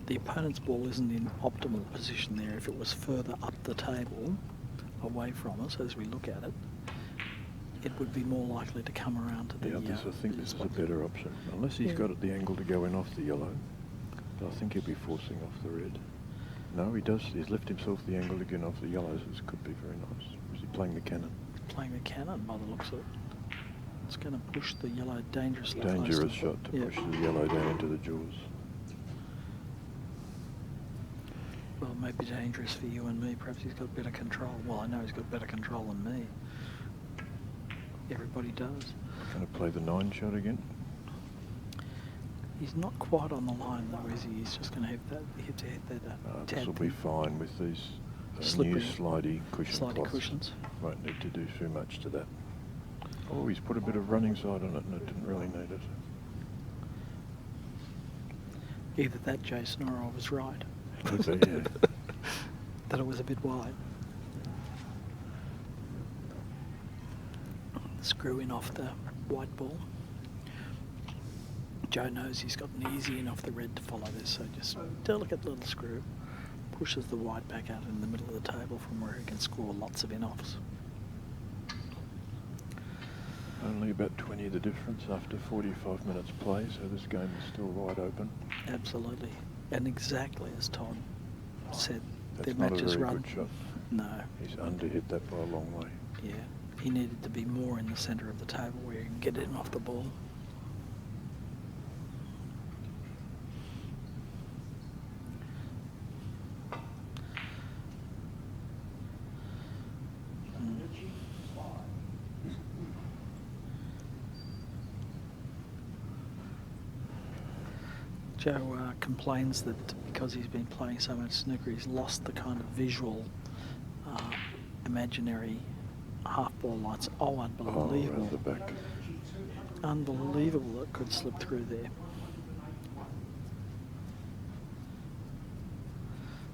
The opponent's ball isn't in optimal position there. If it was further up the table, away from us as we look at it, it would be more likely to come around to the I think this is a better option. Unless he's got it the angle to go in off the yellow. But I think he'll be forcing off the red. No, he does. He's left himself the angle to get off the yellows. This could be very nice. Is he playing the cannon? Playing the cannon by the looks of it. It's going to push the yellow dangerously close. Dangerous shot to push the yellow down into the jaws. Well, it may be dangerous for you and me. Perhaps he's got better control. Well, I know he's got better control than me. Everybody does. Going to play the 9 shot again. He's not quite on the line though, is he? He's just going to hit that This will tad be thin. fine with these new Slippery slidey slidey cushions. Won't need to do too much to that. Oh, he's put a bit of running side on it and it didn't really need it. Either that, Jason, or I was right. Could be, yeah. That it was a bit wide. Screw in off the white ball. Joe knows he's got an easy in off the red to follow this, so just delicate little screw. Pushes the white back out in the middle of the table from where he can score lots of in-offs. Only about 20 the difference after 45 minutes play, so this game is still wide open. Absolutely. And exactly as Todd said, That's their not a matches very run. good shot. No. He's underhit that by a long way. Yeah. He needed to be more in the centre of the table where he can get in off the ball. Joe complains that because he's been playing so much snooker, he's lost the kind of visual, imaginary half-ball lights. Oh, unbelievable. Around the back. Unbelievable it could slip through there.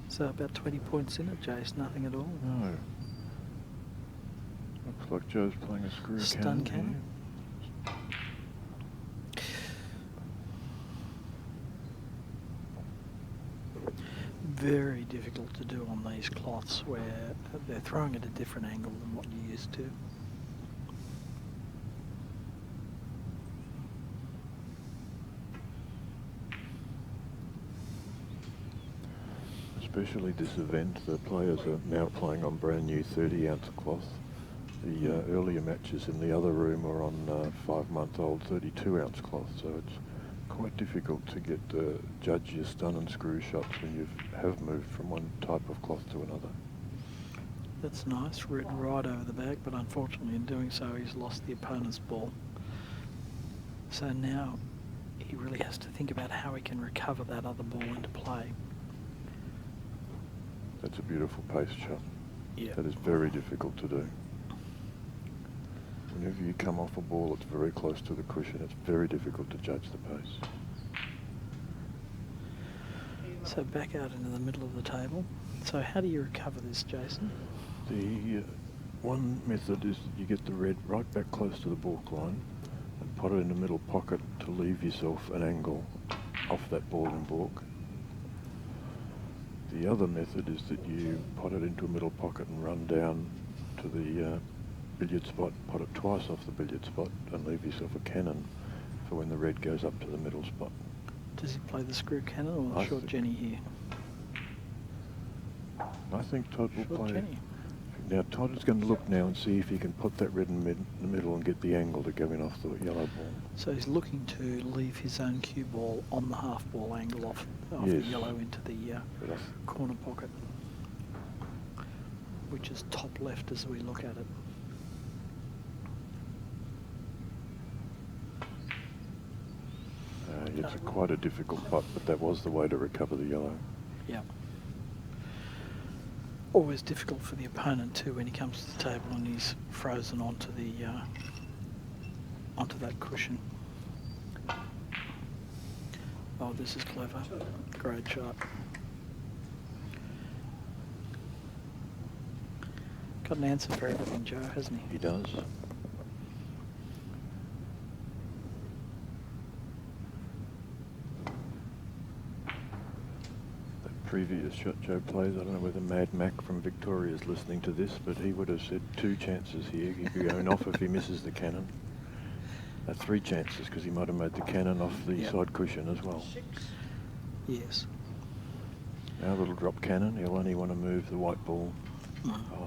So about 20 points in it, Jace, nothing at all. No. Looks like Joe's playing a screw Stun cannon. Very difficult to do on these cloths where they're throwing at a different angle than what you're used to. Especially this event, the players are now playing on brand new 30-ounce cloth. The earlier matches in the other room are on 5-month-old 32-ounce cloth, so it's quite difficult to get judge your stun and screw shots when you have moved from one type of cloth to another. That's nice, ridden right over the back, but unfortunately in doing so he's lost the opponent's ball. So now he really has to think about how he can recover that other ball into play. That's a beautiful pace shot. Yeah. That is very difficult to do. Whenever you come off a ball that's very close to the cushion, it's very difficult to judge the pace. So back out into the middle of the table. So how do you recover this, Jason? The one method is you get the red right back close to the balk line and put it in the middle pocket to leave yourself an angle off that ball and balk. The other method is that you pot it into a middle pocket and run down to the billiard spot, pot it twice off the billiard spot and leave yourself a cannon for when the red goes up to the middle spot. Does he play the screw cannon or the short Jenny here? I think Todd will Short play. Jenny. Now Todd is going to look now and see if he can put that red in the middle and get the angle to go in off the yellow ball. So he's looking to leave his own cue ball on the half ball angle off the Yes. yellow into the corner pocket, which is top left as we look at it. It's quite a difficult putt, but that was the way to recover the yellow. Yeah. Always difficult for the opponent too when he comes to the table and he's frozen onto the onto that cushion. Oh, this is clever. Great shot. Got an answer for everything, Joe, hasn't he? He does. Previous shot Joe plays, I don't know whether Mad Mac from Victoria is listening to this, but he would have said 2 chances here. He'd be going off if he misses the cannon. 3 chances because he might have made the cannon off the side cushion as well. Yes. Now a little drop cannon, he'll only want to move the white ball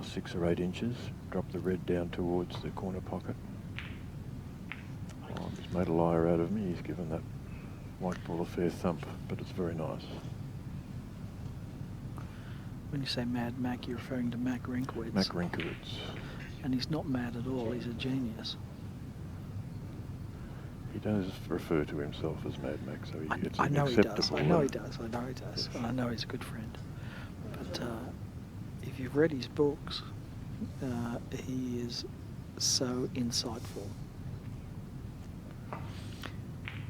6 or 8 inches, drop the red down towards the corner pocket. Oh, he's made a liar out of me, he's given that white ball a fair thump, but it's very nice. When you say Mad Mac, you're referring to Mac Rinkowitz. Mac Rinkowitz. And he's not mad at all, he's a genius. He does refer to himself as Mad Max, so it's I know he does. acceptable. I know he does. I know he does. And I know he's a good friend. But if you've read his books, he is so insightful.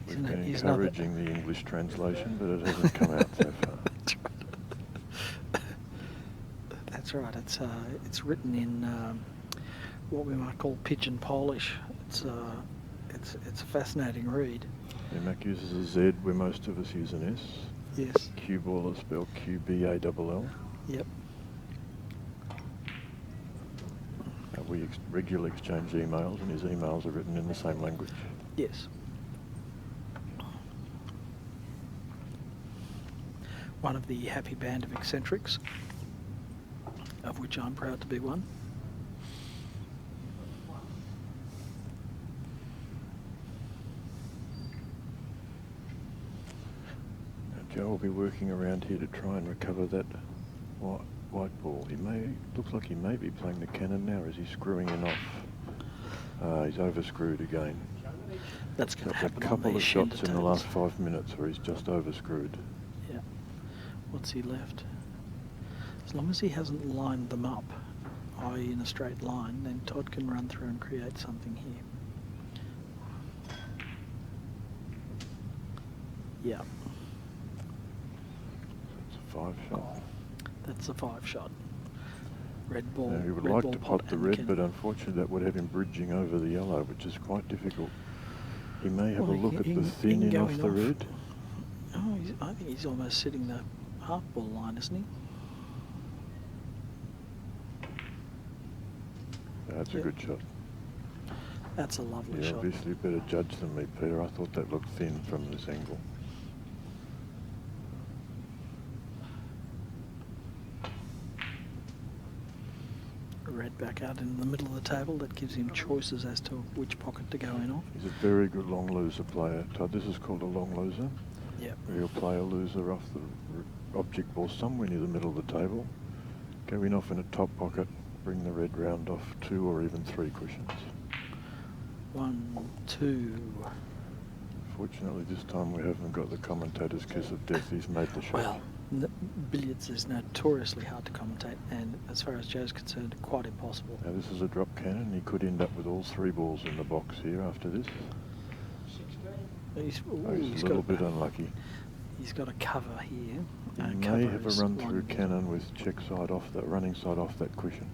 We've been encouraging the English translation, but it hasn't come out so far. That's right. It's written in what we might call pigeon Polish. It's a fascinating read. Yeah, Mac uses a Z where most of us use an S. Yes. Cueball is spelled Q-B-A-L-L. Yep. We regularly exchange emails, and his emails are written in the same language. Yes. One of the happy band of eccentrics, of which I'm proud to be one. Now Joe will be working around here to try and recover that white ball. Looks like he may be playing the cannon now. Is he screwing it off? He's overscrewed again. That's going to happen. A couple of shots in the last 5 minutes where he's just overscrewed. Yeah. What's he left? As long as he hasn't lined them up, i.e. in a straight line, then Todd can run through and create something here. Yeah. It's a 5-shot. That's a 5-shot. Red ball. Now, he would like to pot the red, but unfortunately that would have him bridging over the yellow, which is quite difficult. He may have a look at the thin in off the red. Oh, I think he's almost sitting the half ball line, isn't he? That's a good shot. That's a lovely You're shot. obviously a better judge than me, Peter. I thought that looked thin from this angle. Red back out in the middle of the table. That gives him choices as to which pocket to go in off. He's a very good long loser player, Todd. This is called a long loser. Yep. Where he'll play a loser off the object ball somewhere near the middle of the table, go in off in a top pocket, bring the red round off 2 or even 3 cushions. 1, 2. Fortunately, this time we haven't got the commentator's kiss of death. He's made the shot. Well, billiards is notoriously hard to commentate, and as far as Joe's concerned, quite impossible. Now this is a drop cannon. He could end up with all 3 balls in the box here after this. 16. He's a little bit unlucky. He's got a cover here. He may have a run through cannon with check side off that running side off that cushion.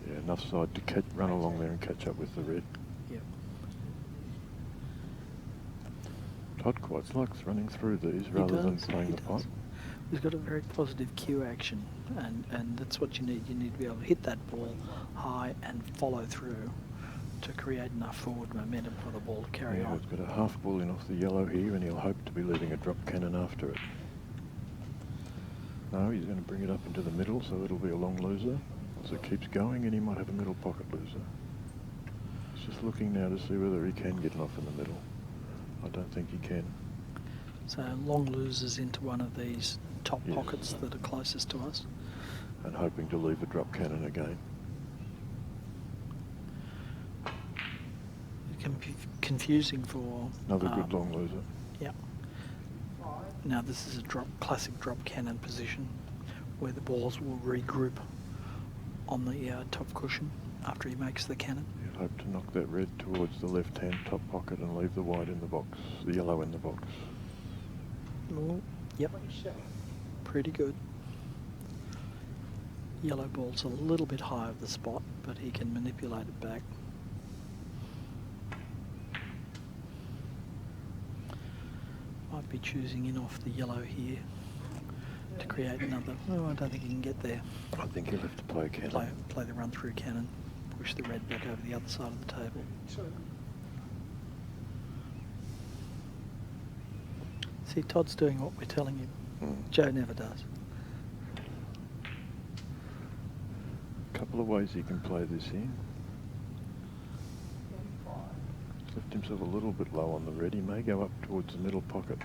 Yeah, enough side to run along there and catch up with the red. Yep. Todd quite likes running through these rather than playing the pot. He's got a very positive cue action, and that's what you need. You need to be able to hit that ball high and follow through to create enough forward momentum for the ball to carry on. He's got a half ball in off the yellow here, and he'll hope to be leaving a drop cannon after it. No, he's going to bring it up into the middle, so it'll be a long loser. So it keeps going, and he might have a middle pocket loser. He's just looking now to see whether he can get off in the middle. I don't think he can. So long losers into one of these top pockets that are closest to us. And hoping to leave a drop cannon again. It can be confusing for... Another good long loser. Yeah. Now this is a classic drop cannon position where the balls will regroup on the top cushion after he makes the cannon. You'd hope to knock that red towards the left-hand top pocket and leave the white in the box, the yellow in the box. Oh, yep. Pretty good. Yellow ball's a little bit high of the spot, but he can manipulate it back. Might be choosing in off the yellow here to create another. Oh, I don't think he can get there. I think he'll have to play a cannon. Play the run through cannon, push the red back over the other side of the table. See, Todd's doing what we're telling him. Joe never does. A couple of ways he can play this in. Left himself a little bit low on the red. He may go up towards the middle pocket.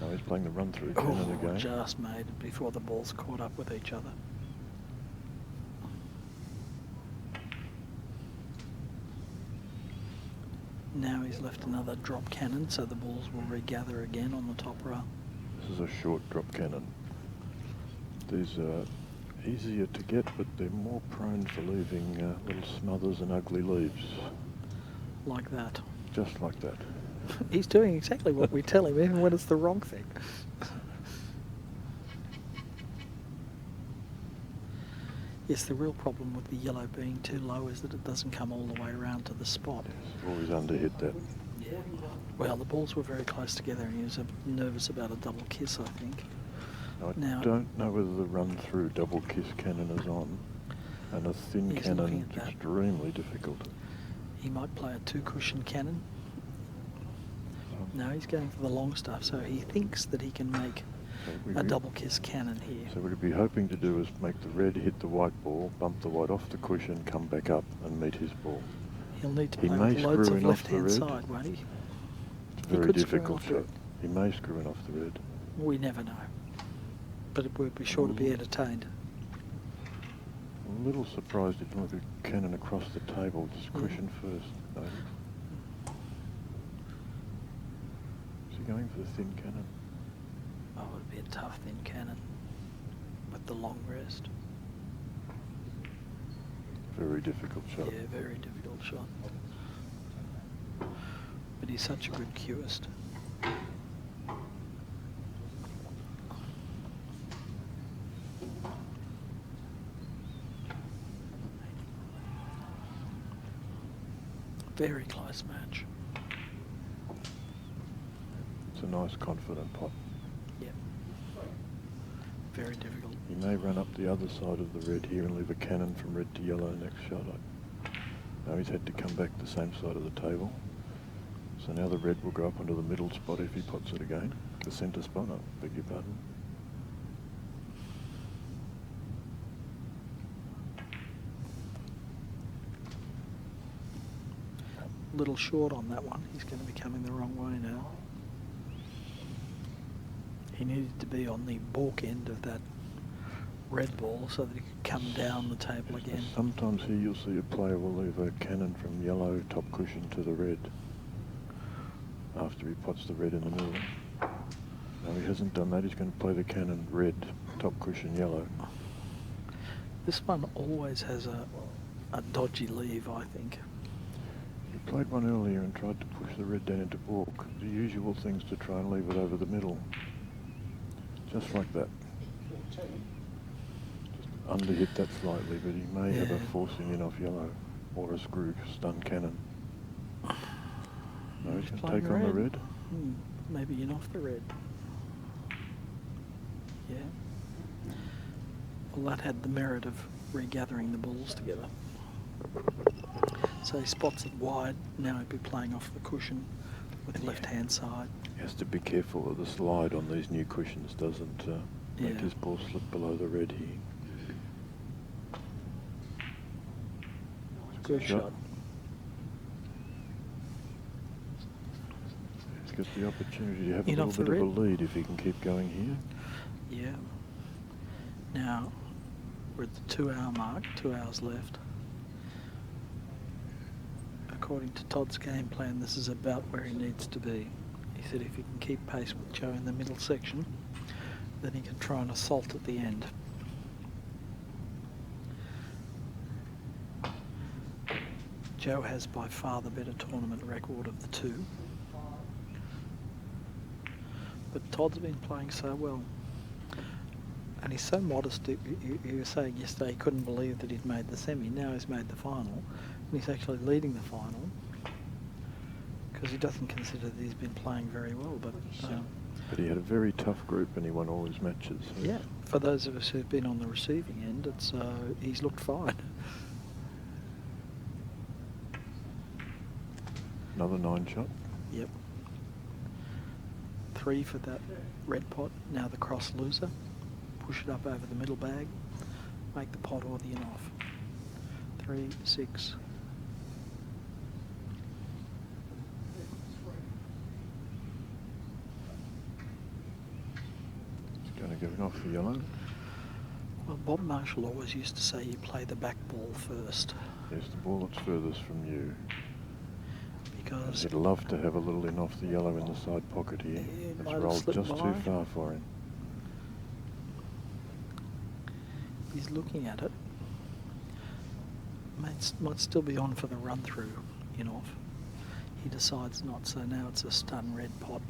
Now he's playing the run through cannon again. Just made it before the balls caught up with each other. Now he's left another drop cannon, so the balls will regather again on the top rail. This is a short drop cannon. These are easier to get, but they're more prone for leaving little smothers and ugly leaves. Like that. Just like that. He's doing exactly what we tell him, even when it's the wrong thing. Yes, the real problem with the yellow being too low is that it doesn't come all the way around to the spot. Yes, always underhit that. Yeah. Well, the balls were very close together and he was nervous about a double kiss, I think. I Now, don't know whether the run-through double kiss cannon is on, and a thin He's cannon looking at is that. extremely difficult. he might play a 2-cushion cannon. No, he's going for the long stuff, so he thinks that he can make a double kiss cannon here. So what he'd be hoping to do is make the red hit the white ball, bump the white off the cushion, come back up and meet his ball. He'll need to He play may with loads screw of in off the left-hand red. side, won't he? It's a He very could screw difficult off the shot. He may screw in off the red. We never know. But it would be sure to be entertained. I'm a little surprised if you look at cannon across the table, just cushion first. No. Is he going for the thin cannon? Oh, it would be a tough thin cannon with the long rest. Very difficult shot. Yeah, very difficult shot. But he's such a good cueist. Very close match. It's a nice confident pot. Yep. Very difficult. He may run up the other side of the red here and leave a cannon from red to yellow next shot. Now he's had to come back the same side of the table. So now the red will go up onto the middle spot if he pots it again. The centre spot, I beg your pardon. Little short on that one. He's going to be coming the wrong way now. He needed to be on the balk end of that red ball so that he could come down the table again. Sometimes here you'll see a player will leave a cannon from yellow top cushion to the red after he pots the red in the middle. No, he hasn't done that. He's going to play the cannon red, top cushion yellow. This one always has a dodgy leave, I think. He played one earlier and tried to push the red down into balk. The usual thing's to try and leave it over the middle. Just like that. Just underhit that slightly, but he may have a forcing in off yellow or a screw stun cannon. No, he's going to take on the red. Maybe in off the red. Yeah. Well, that had the merit of regathering the balls together. So he spots it wide. Now he'd be playing off the cushion with the left-hand side. He has to be careful that the slide on these new cushions doesn't make his ball slip below the red here. Good shot. He's got the opportunity to have In a off little the bit of a red. lead if he can keep going here. Yeah. Now, we're at the 2-hour mark, 2 hours left. According to Todd's game plan, this is about where he needs to be. He said if he can keep pace with Joe in the middle section, then he can try and assault at the end. Joe has by far the better tournament record of the two. But Todd's been playing so well. And he's so modest. He was saying yesterday he couldn't believe that he'd made the semi. Now he's made the final. And he's actually leading the final. Because he doesn't consider that he's been playing very well. But he had a very tough group and he won all his matches. So yeah, for those of us who've been on the receiving end, it's he's looked fine. Another 9 shot. Yep. 3 for that red pot. Now the cross loser. Push it up over the middle bag. Make the pot or the in off. 3, 6. He's going to go off for yellow. Well, Bob Marshall always used to say you play the back ball first. Yes, the ball that's furthest from you. because He'd love to have a little in off the yellow in the side pocket here. It It's might have rolled slipped just too by. far for him. he's looking at it. Might still be on for the run through in off. He decides not, so now it's a stun red pot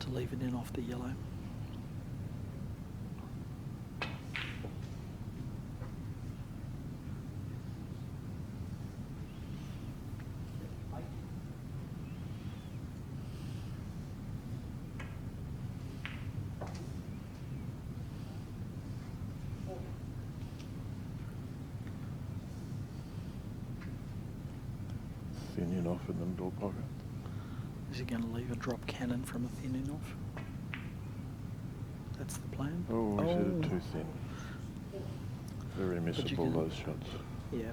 to leave it in off the yellow. Thin in off in the middle pocket. Is he going to leave a drop cannon from a thin in off? That's the plan. Oh, he said it too thin. Very But you missable, can- those shots. Yeah,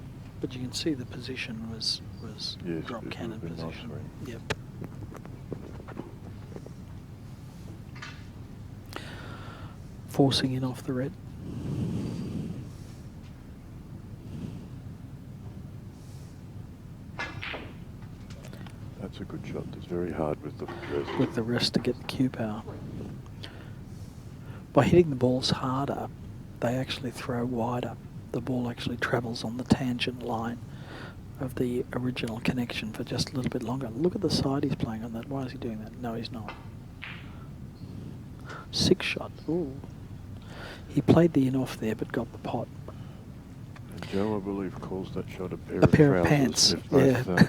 but you can see the position was Yes, drop it cannon would have been nice position. for him. Yep. Forcing in off the red. That's a good shot. It's very hard with the rest. With the rest to get the cue power. By hitting the balls harder, they actually throw wider. The ball actually travels on the tangent line of the original connection for just a little bit longer. Look at the side he's playing on that. Why is he doing that? No, he's not. 6 shot. Ooh. He played the in off there, but got the pot. And Joe, I believe, calls that shot a pair A of pair of trousers. pants. If both, Yeah.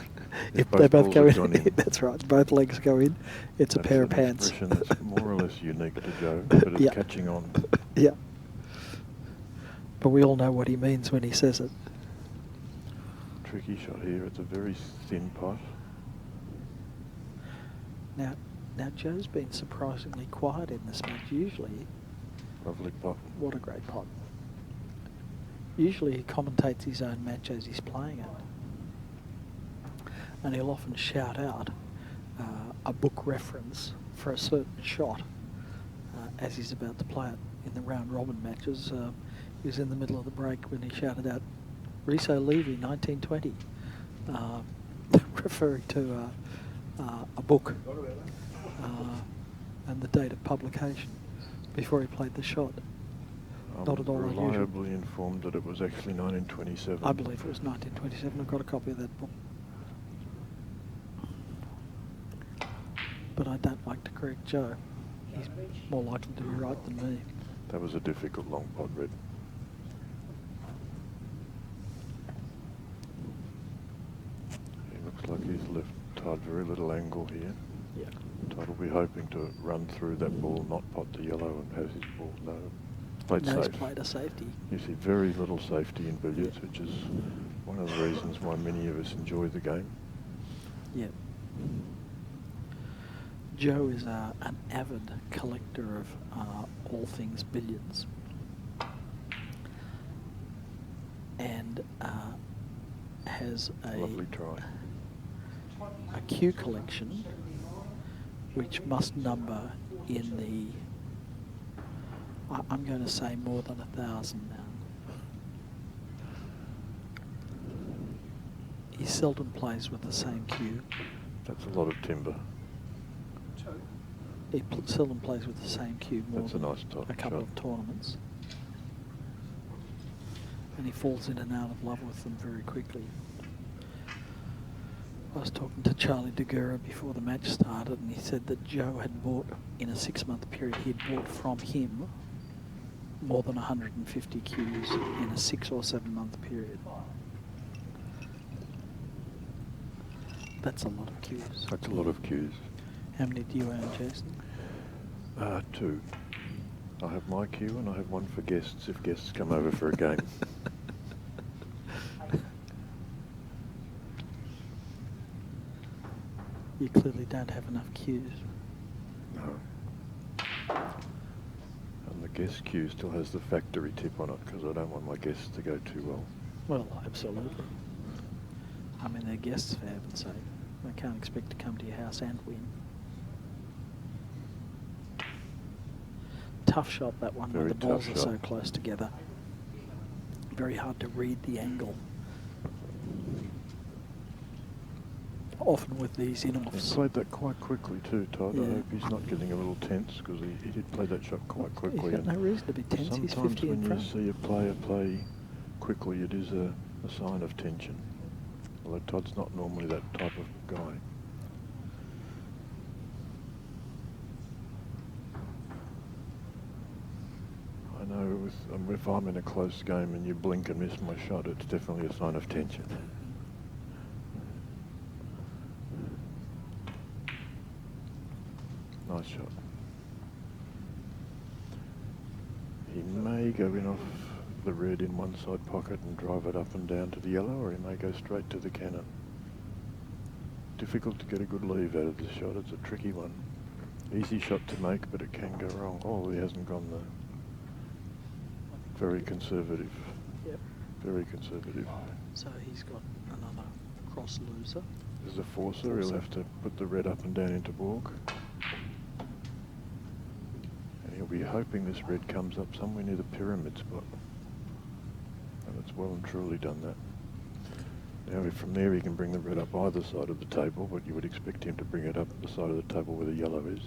If they both balls go have in, gone in. that's right. Both legs go in. It's a That's pair of an pants. expression that's more or less unique to Joe, but it's Yeah. catching on. Yeah. But we all know what he means when he says it. Tricky shot here. It's a very thin pot. Now Joe's been surprisingly quiet in this match. Usually, Lovely pot. what a great pot. Usually he commentates his own match as he's playing it. And he'll often shout out a book reference for a certain shot as he's about to play it. In the round robin matches, he was in the middle of the break when he shouted out, Riso Levy, 1920, referring to a book and the date of publication before he played the shot. Not at all unusual. reliably informed that it was actually 1927. I believe it was 1927. I've got a copy of that book. But I don't like to correct Joe. He's more likely to be right than me. That was a difficult long pot, Red. He looks like he's left Todd very little angle here. Yeah. Todd will be hoping to run through that ball, not pot the yellow, and have his ball played No, he's safe. played a safety. You see very little safety in billiards, which is one of the reasons why many of us enjoy the game. Yeah. Joe is an avid collector of all things billiards. And has Lovely try. a cue collection which must number in the, I'm going to say more than 1,000 now. He seldom plays with the same cue. That's a lot of timber. He seldom plays with the same cue more That's a than nice top a couple shot. of tournaments. And he falls in and out of love with them very quickly. I was talking to Charlie DeGura before the match started, and he said that Joe had bought, in a 6-month period, he'd bought from him more than 150 cues in a 6 or 7 month period. That's a lot of cues. That's a lot of cues. How many do you own, Jason? 2. I have my cue and I have one for guests if guests come over for a game. You clearly don't have enough cues. No. And the guest cue still has the factory tip on it because I don't want my guests to go too well. Well, absolutely. I mean, they're guests, for heaven's sake. They can't expect to come to your house and win. Tough shot, that one, Very where the balls tough are so shot. close together. Very hard to read the angle. often with these He in-offs. played that quite quickly too, Todd. Yeah. I hope he's not getting a little tense, because he did play that shot quite quickly. He's got no reason to be tense. He's Sometimes 50 when in you front. see a player play quickly, it is a sign of tension. Although Todd's not normally that type of guy. I know if I'm in a close game and you blink and miss my shot, it's definitely a sign of tension. Nice shot. He may go in off the red in one side pocket and drive it up and down to the yellow, or he may go straight to the cannon. Difficult to get a good leave out of this shot. It's a tricky one. Easy shot to make, but it can go wrong. Oh, he hasn't gone there. Very conservative. Yep. Very conservative. So he's got another cross loser. There's a forcer. He'll have to put the red up and down into balk. And he'll be hoping this red comes up somewhere near the pyramid spot. And it's well and truly done that. Now from there he can bring the red up either side of the table, but you would expect him to bring it up the side of the table where the yellow is.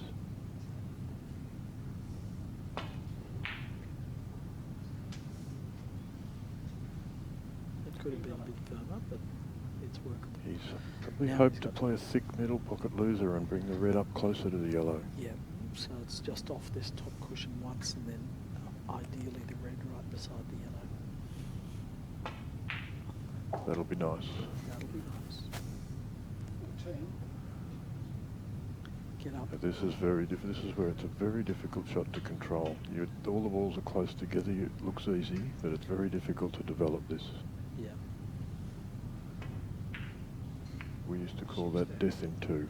It could have been a bit firmer, but it's workable. He's probably Now hoped he's to got- play a thick middle pocket loser and bring the red up closer to the yellow. Yeah, so it's just off this top cushion once, and then ideally the red right beside the yellow. That'll be nice. That'll be nice. 14. Get up. This is This is where it's a very difficult shot to control. All the balls are close together. It looks easy, but it's very difficult to develop this. Yeah. We used to call that death in two.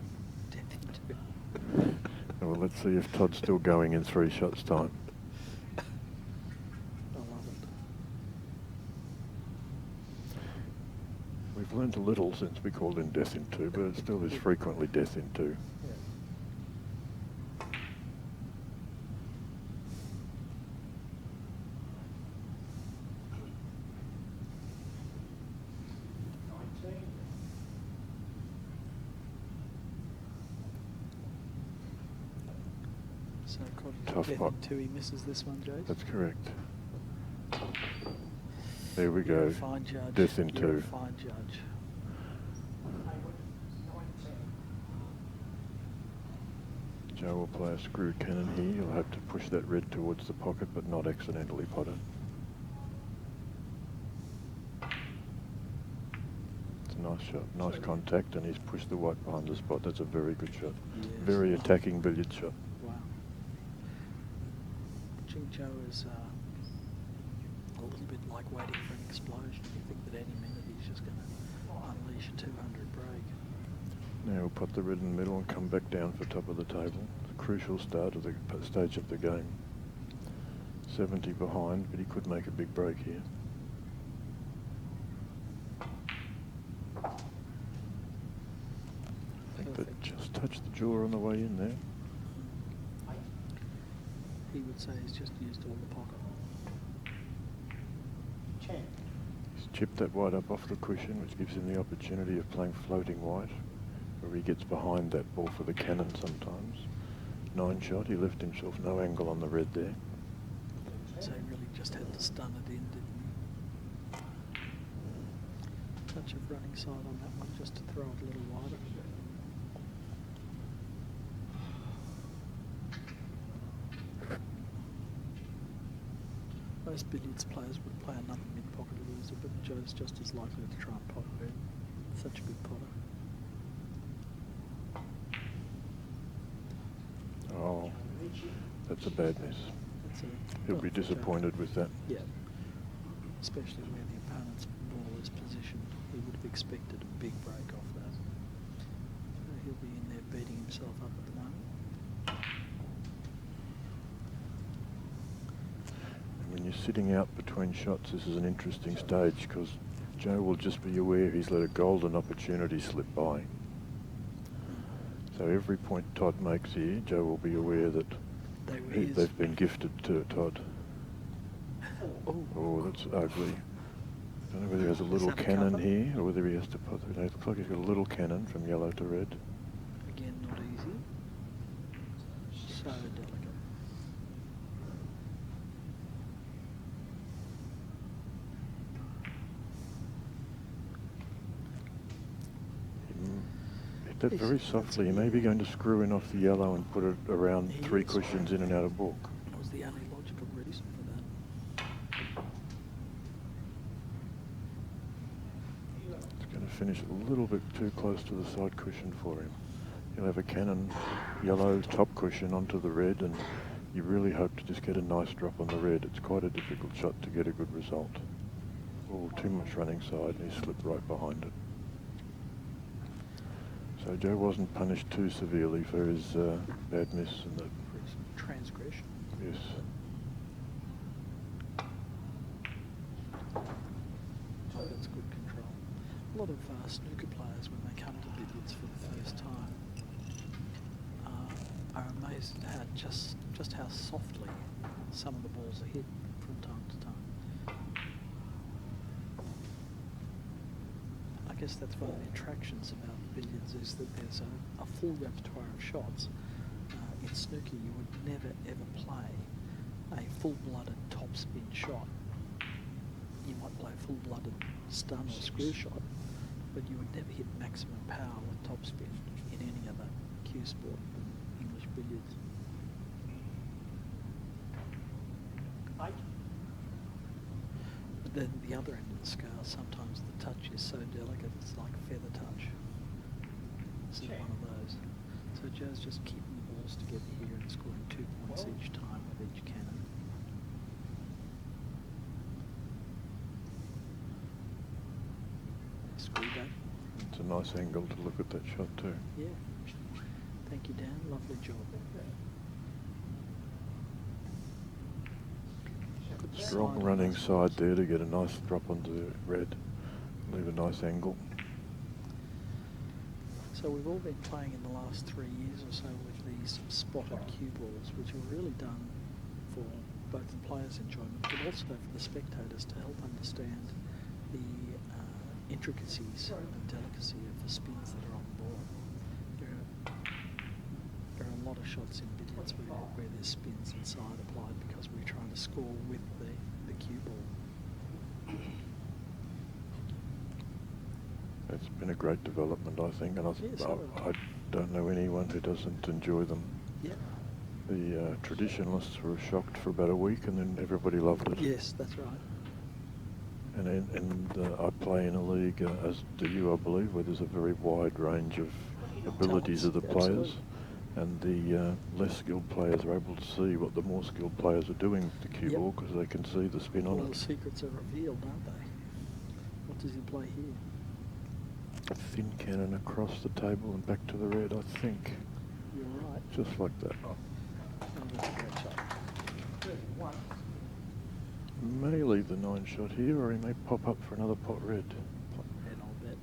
Definitely. Well, let's see if Todd's still going in 3 shots time. I love it. We've learned a little since we called in death in two, but it still is frequently death in two. Yeah. So Tough death pot. in two, he misses this one, Jace. That's correct. There we You're go. a fine judge. Death in You're a two. fine judge. Hayward, 19. Joe will play a screw cannon here. He'll have to push that red towards the pocket, but not accidentally pot it. It's a nice shot. Nice contact, and he's pushed the white behind the spot. That's a very good shot. Yes. Very attacking billiard shot. Wow. Watching Joe is a little bit like waiting for an explosion. You think that any minute he's just going to unleash a 200 break. Now he'll put the red in the middle and come back down for top of the table. It's a crucial start of the stage of the game. 70 behind, but he could make a big break here. I think that Perfect. just touched the jaw on the way in there. He would say he's just used all the pocket. 10. He's chipped that white up off the cushion, which gives him the opportunity of playing floating white, where he gets behind that ball for the cannon sometimes. 9 shot, he left himself no angle on the red there. So he really just had to stun it in, didn't he? Touch of running side on that one just to throw it a little wider. Most billiards players would play another mid-pocket loser, but Joe's just as likely to try and pot red. Such a good potter. Oh, that's a bad miss. That's a He'll be for Joe. disappointed with that. Yeah. Especially where the opponent's ball is positioned. He would have expected a big break off that. So he'll be in there beating himself up at the moment. And when you're sitting out between shots, this is an interesting stage, because Joe will just be aware he's let a golden opportunity slip by. So every point Todd makes here, Joe will be aware that They were his. they've been gifted to Todd. Oh, Oh, that's ugly. don't know whether he has a little that a cannon cover? here or whether he has to put it. It looks like he's got a little cannon from yellow to red. Again, not easy. So delicate. Hit that very softly. He may be going to screw in off the yellow and put it around He 3 is. cushions in and out of book. That was the only logical reason for that. It's going to finish a little bit too close to the side cushion for him. He'll have a cannon yellow top cushion onto the red, and you really hope to just get a nice drop on the red. It's quite a difficult shot to get a good result. Oh, too much running side, and he slipped right behind it. So Joe wasn't punished too severely for his bad miss and the For his transgression. yes. Oh, that's good control. A lot of snooker players, when they come to billiards for the first time, are amazed at just how softly some of the balls are hit from time to time. I guess that's one of the attractions about billiards, is that there's a full repertoire of shots. In snooker, you would never ever play a full-blooded topspin shot. You might play a full-blooded stun or screw shot, but you would never hit maximum power with topspin in any other cue sport, English billiards. But then the other end of the scale, sometimes the touch is so delicate, it's like feather touch. This is one of those. So Joe's just keeping the balls together here and scoring 2 points each time with each cannon. Screw back. It's a nice angle to look at that shot too. Yeah. Thank you, Dan. Lovely job. Strong Side running nice. side there to get a nice drop onto the red. Leave a nice angle. So we've all been playing in the last 3 years or so with these spotted cue balls, which are really done for both the players' enjoyment, but also for the spectators to help understand the intricacies and delicacy of the spins that are on the ball. There are a lot of shots in billiards where there's spins inside applied because we're trying to score with the cue ball. It's been a great development, I think, and Yes, I don't know anyone who doesn't enjoy them. Yeah. The traditionalists were shocked for about a week, and then everybody loved it. Yes, that's right. And I play in a league, as do you, I believe, where there's a very wide range of abilities of the players. And the less skilled players are able to see what the more skilled players are doing with the cue ball, because they can see the spin on All the it. secrets are revealed, aren't they? What does he play here? A thin cannon across the table and back to the red, I think. You're right. Just like that. Oh, that's a great shot. May leave the 9 shot here, or he may pop up for another pot red. Pot red, I'll bet.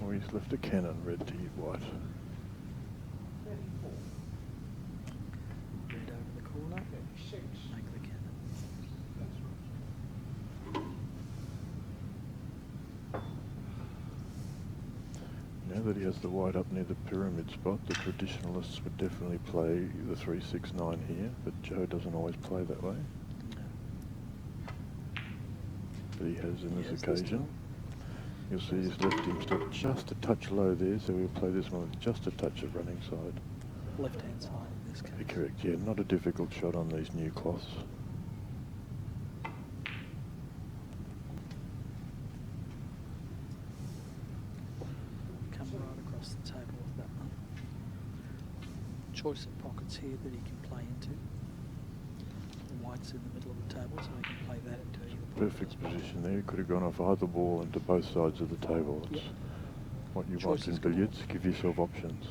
Or he's left a cannon red to hit white. Red over the corner. Make the cannon. Now that he has the white up near the pyramid spot, the traditionalists would definitely play the 3-6-9 here, but Joe doesn't always play that way. No. But he has in He this has this occasion. time. You'll see his left him stop just a touch low there, so we'll play this one with just a touch of running side. Left-hand side in this case. Correct, yeah, not a difficult shot on these new cloths. Come right across the table with that one. Choice of pockets here that he can play into. The white's in the middle of the table, so he can play that into either pocket. Perfect position there. Could have gone off either ball into both sides of the table. It's what you want in billiards. Give yourself options.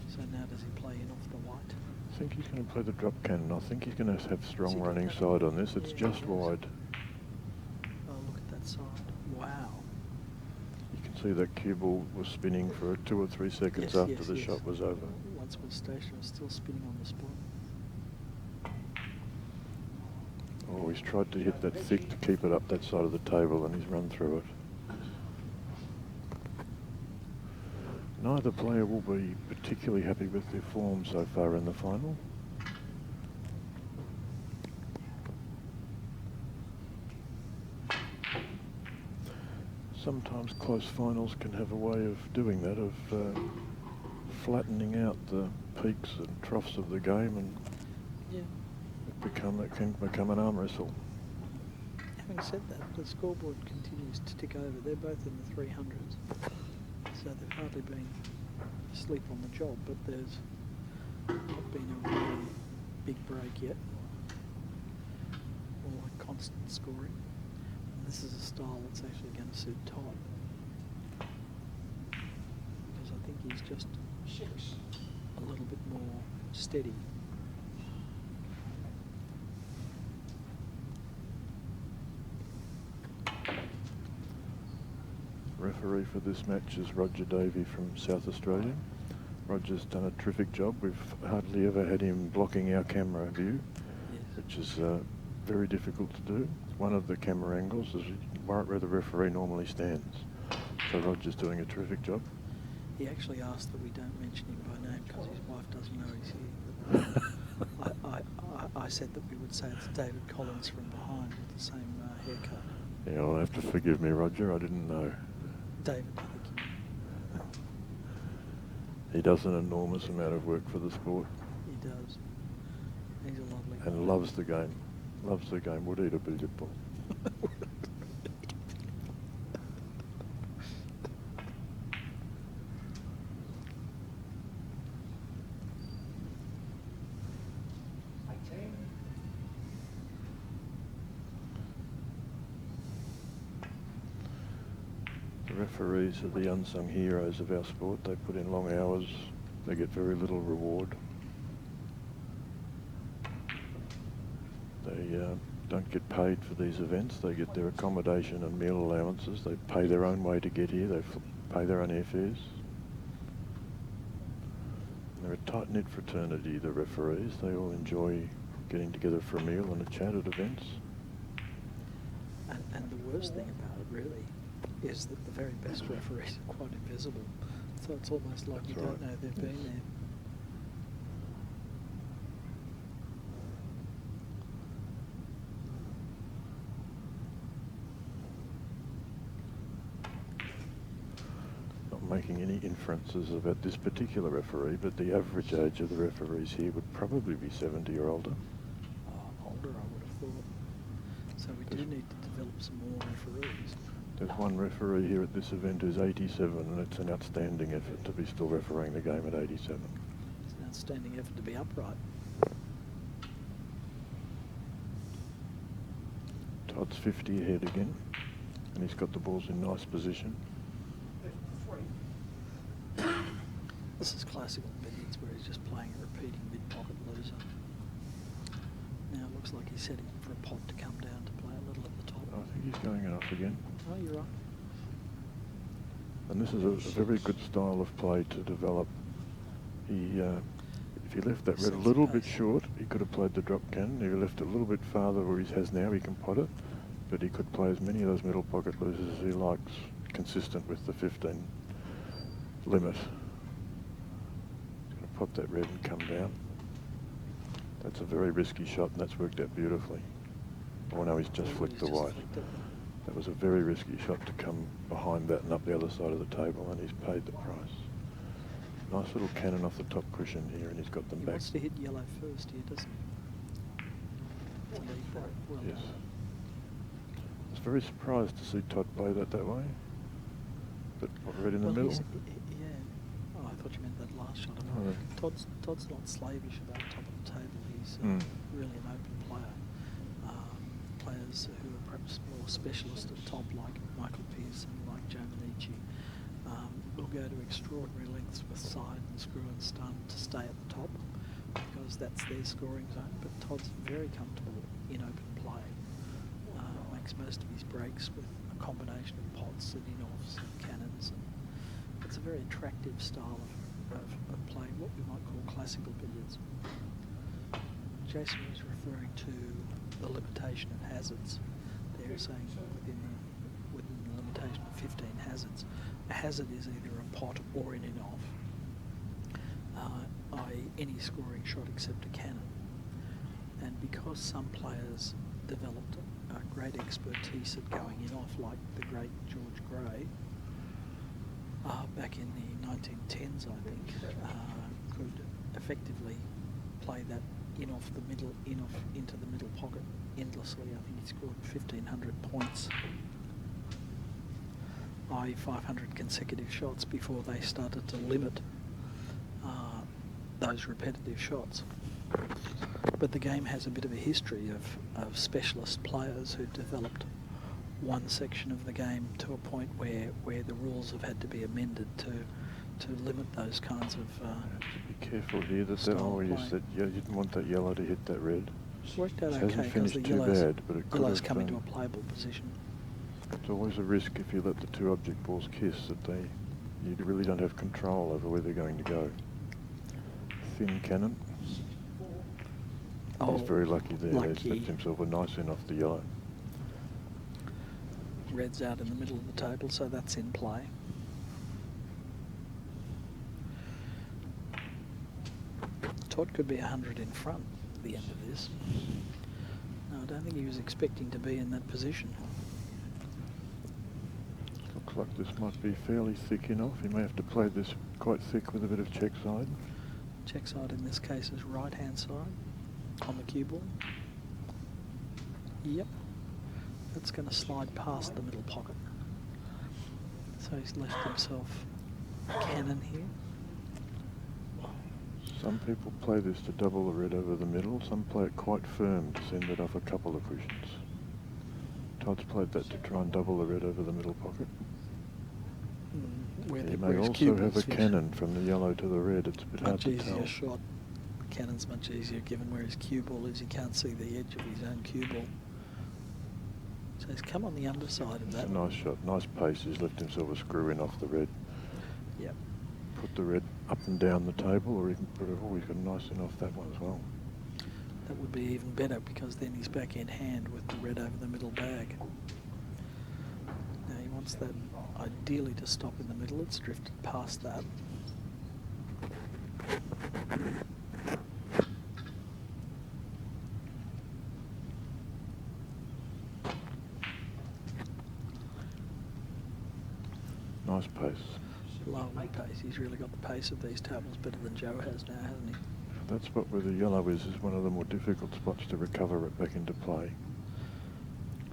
So now does he play in off the white? I think he's going to play the drop cannon. I think he's going to have strong running side on this. It's just wide. Oh, look at that side. Wow. You can see that cue ball was spinning for 2 or 3 seconds Yes, after yes, the yes. shot was over. Once it was stationary, still spinning on the spot. before. He's tried to hit that thick to keep it up that side of the table, and he's run through it. Neither player will be particularly happy with their form so far in the final. Sometimes close finals can have a way of doing that, of flattening out the peaks and troughs of the game, and Yeah. it can become an arm wrestle. Having said that, the scoreboard continues to tick over. They're both in the 300s, so they've hardly been asleep on the job, but there's not been a really big break yet, or a constant scoring. And this is a style that's actually going to suit Todd, because I think he's just a little bit more steady. Referee for this match is Roger Davey from South Australia. Roger's done a terrific job. We've hardly ever had him blocking our camera view, Yes. which is very difficult to do. One of the camera angles is right where the referee normally stands. So Roger's doing a terrific job. He actually asked that we don't mention him by name because his wife doesn't know he's here. I said that we would say it's David Collins from behind with the same haircut. Yeah, you'll have to forgive me, Roger. I didn't know. David, I think He does an enormous amount of work for the sport he does. He's a lovely and guy. loves the game. Loves the game. Would eat a billiard ball. Referees are the unsung heroes of our sport. They put in long hours. They get very little reward. They don't get paid for these events. They get their accommodation and meal allowances. They pay their own way to get here. They pay their own airfares. They're a tight-knit fraternity, the referees. They all enjoy getting together for a meal and a chat at events. And the worst thing about it, really, is that the very best referees are quite invisible. So it's almost like That's you right. don't know they've been there. Not making any inferences about this particular referee, but the average age of the referees here would probably be 70 or older. Older, I would have thought. So we do need to develop some more referees. There's one referee here at this event who's 87, and it's an outstanding effort to be still refereeing the game at 87. It's an outstanding effort to be upright. Todd's 50 ahead again, and he's got the balls in nice position. This is classical billiards where he's just playing a repeating mid-pocket loser. Now it looks like he's setting for a pot to come down to play a little at the top. I think he's going it off again. Oh, you're right. And this is a very good style of play to develop. He, if he left that red a little bit short, he could have played the drop cannon. If he left it a little bit farther where he has now, he can pot it. But he could play as many of those middle pocket losers as he likes, consistent with the 15 limit. He's going to pop that red and come down. That's a very risky shot, and that's worked out beautifully. Oh no, he's just flicked the white. That was a very risky shot to come behind that and up the other side of the table, and he's paid the price. Nice little cannon off the top cushion here, and he's got them He back. wants to hit yellow first here, doesn't he? To lead that. Well Yes. done. I was very surprised to see Todd play that way. But red in the Well, middle. yeah. Oh, I thought you meant that last shot. No. Todd's not slavish about top of the table. He's really an open player. Players who are perhaps more specialist at top, like Michael Pearson, like Joe Minici, will go to extraordinary lengths with side and screw and stun to stay at the top, because that's their scoring zone. But Todd's very comfortable in open play. Makes most of his breaks with a combination of pots and in-offs and cannons. And it's a very attractive style of playing what we might call classical billiards. Jason was referring to the limitation of hazards. They're saying within the limitation of 15 hazards, a hazard is either a pot or in and off, i.e. any scoring shot except a cannon. And because some players developed a great expertise at going in off, like the great George Gray, back in the 1910s, I think, could effectively play that in off the middle, in off into the middle pocket endlessly. I think he scored 1,500 points, i.e. 500 consecutive shots before they started to limit those repetitive shots. But the game has a bit of a history of specialist players who developed one section of the game to a point where the rules have had to be amended to limit those kinds of be careful here that you said you didn't want that yellow to hit that red. Worked out It okay hasn't because finished the too bad, but it could yellows have, come into a playable position. It's always a risk if you let the two object balls kiss that you really don't have control over where they're going to go. Thin cannon. Oh, he's very lucky there. lucky. He's left himself a nice in off the yellow. Red's out in the middle of the table, so that's in play. Todd could be 100 in front at the end of this. No, I don't think he was expecting to be in that position. Looks like this might be fairly thick enough. He may have to play this quite thick with a bit of check side. Check side in this case is right hand side on the cue ball. Yep. That's going to slide past the middle pocket. So he's left himself a cannon here. Some people play this to double the red over the middle. Some play it quite firm to send it off a couple of cushions. Todd's played that to try and double the red over the middle pocket. He may also have a cannon from the yellow to the red. It's a bit hard to tell. Much easier shot. The cannon's much easier given where his cue ball is. He can't see the edge of his own cue ball. So he's come on the underside of that. It's a nice shot, nice pace. He's left himself a screw in off the red. Yep. Put the red up and down the table, or he can put it. Oh, he's got a nice in off that one as well. That would be even better because then he's back in hand with the red over the middle bag. Now he wants that ideally to stop in the middle. It's drifted past that. Nice pace. Lovely pace. He's really got the pace of these tables better than Joe has now, hasn't he? That spot where the yellow is one of the more difficult spots to recover it back into play.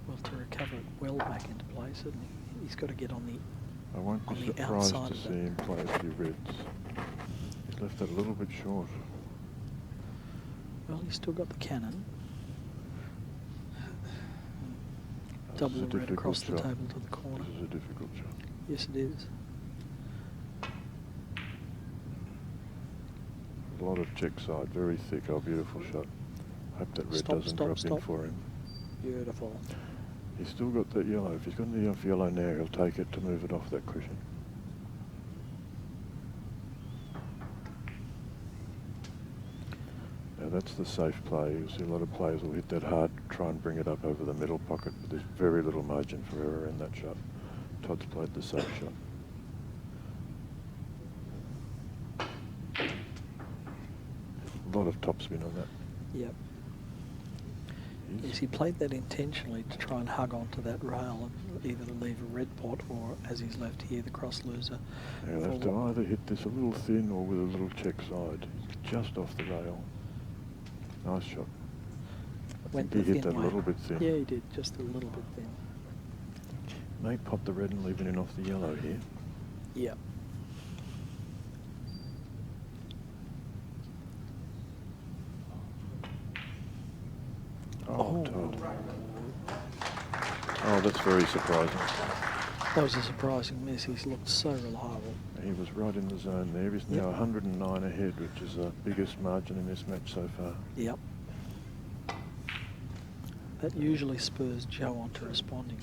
Well, to recover it well back into play, certainly. He's got to get on the I won't be surprised to see him play a few reds. He's left that a little bit short. Well, he's still got the cannon. Double the red across the table to the corner. This is a difficult shot. Yes, it is. A lot of check side, very thick. Oh, beautiful shot. Hope that red doesn't drop in for him. Beautiful. He's still got that yellow. If he's got enough yellow now, he'll take it to move it off that cushion. Now that's the safe play. You'll see a lot of players will hit that hard, try and bring it up over the middle pocket, but there's very little margin for error in that shot. Todd's played the safe shot. A lot of topspin on that. Yep. Yes, he played that intentionally to try and hug onto that rail and either leave a red pot or, as he's left here, the cross loser. He'll have to either hit this a little thin or with a little check side. Just off the rail. Nice shot. I think he hit that a little bit thin. Yeah, he did, just a little bit thin. May pop the red and leave it in off the yellow here. Yep. Oh, Todd. Oh, that's very surprising. That was a surprising miss. He's looked so reliable. He was right in the zone there. He's now 109 ahead, which is the biggest margin in this match so far. Yep. That usually spurs Joe on to responding.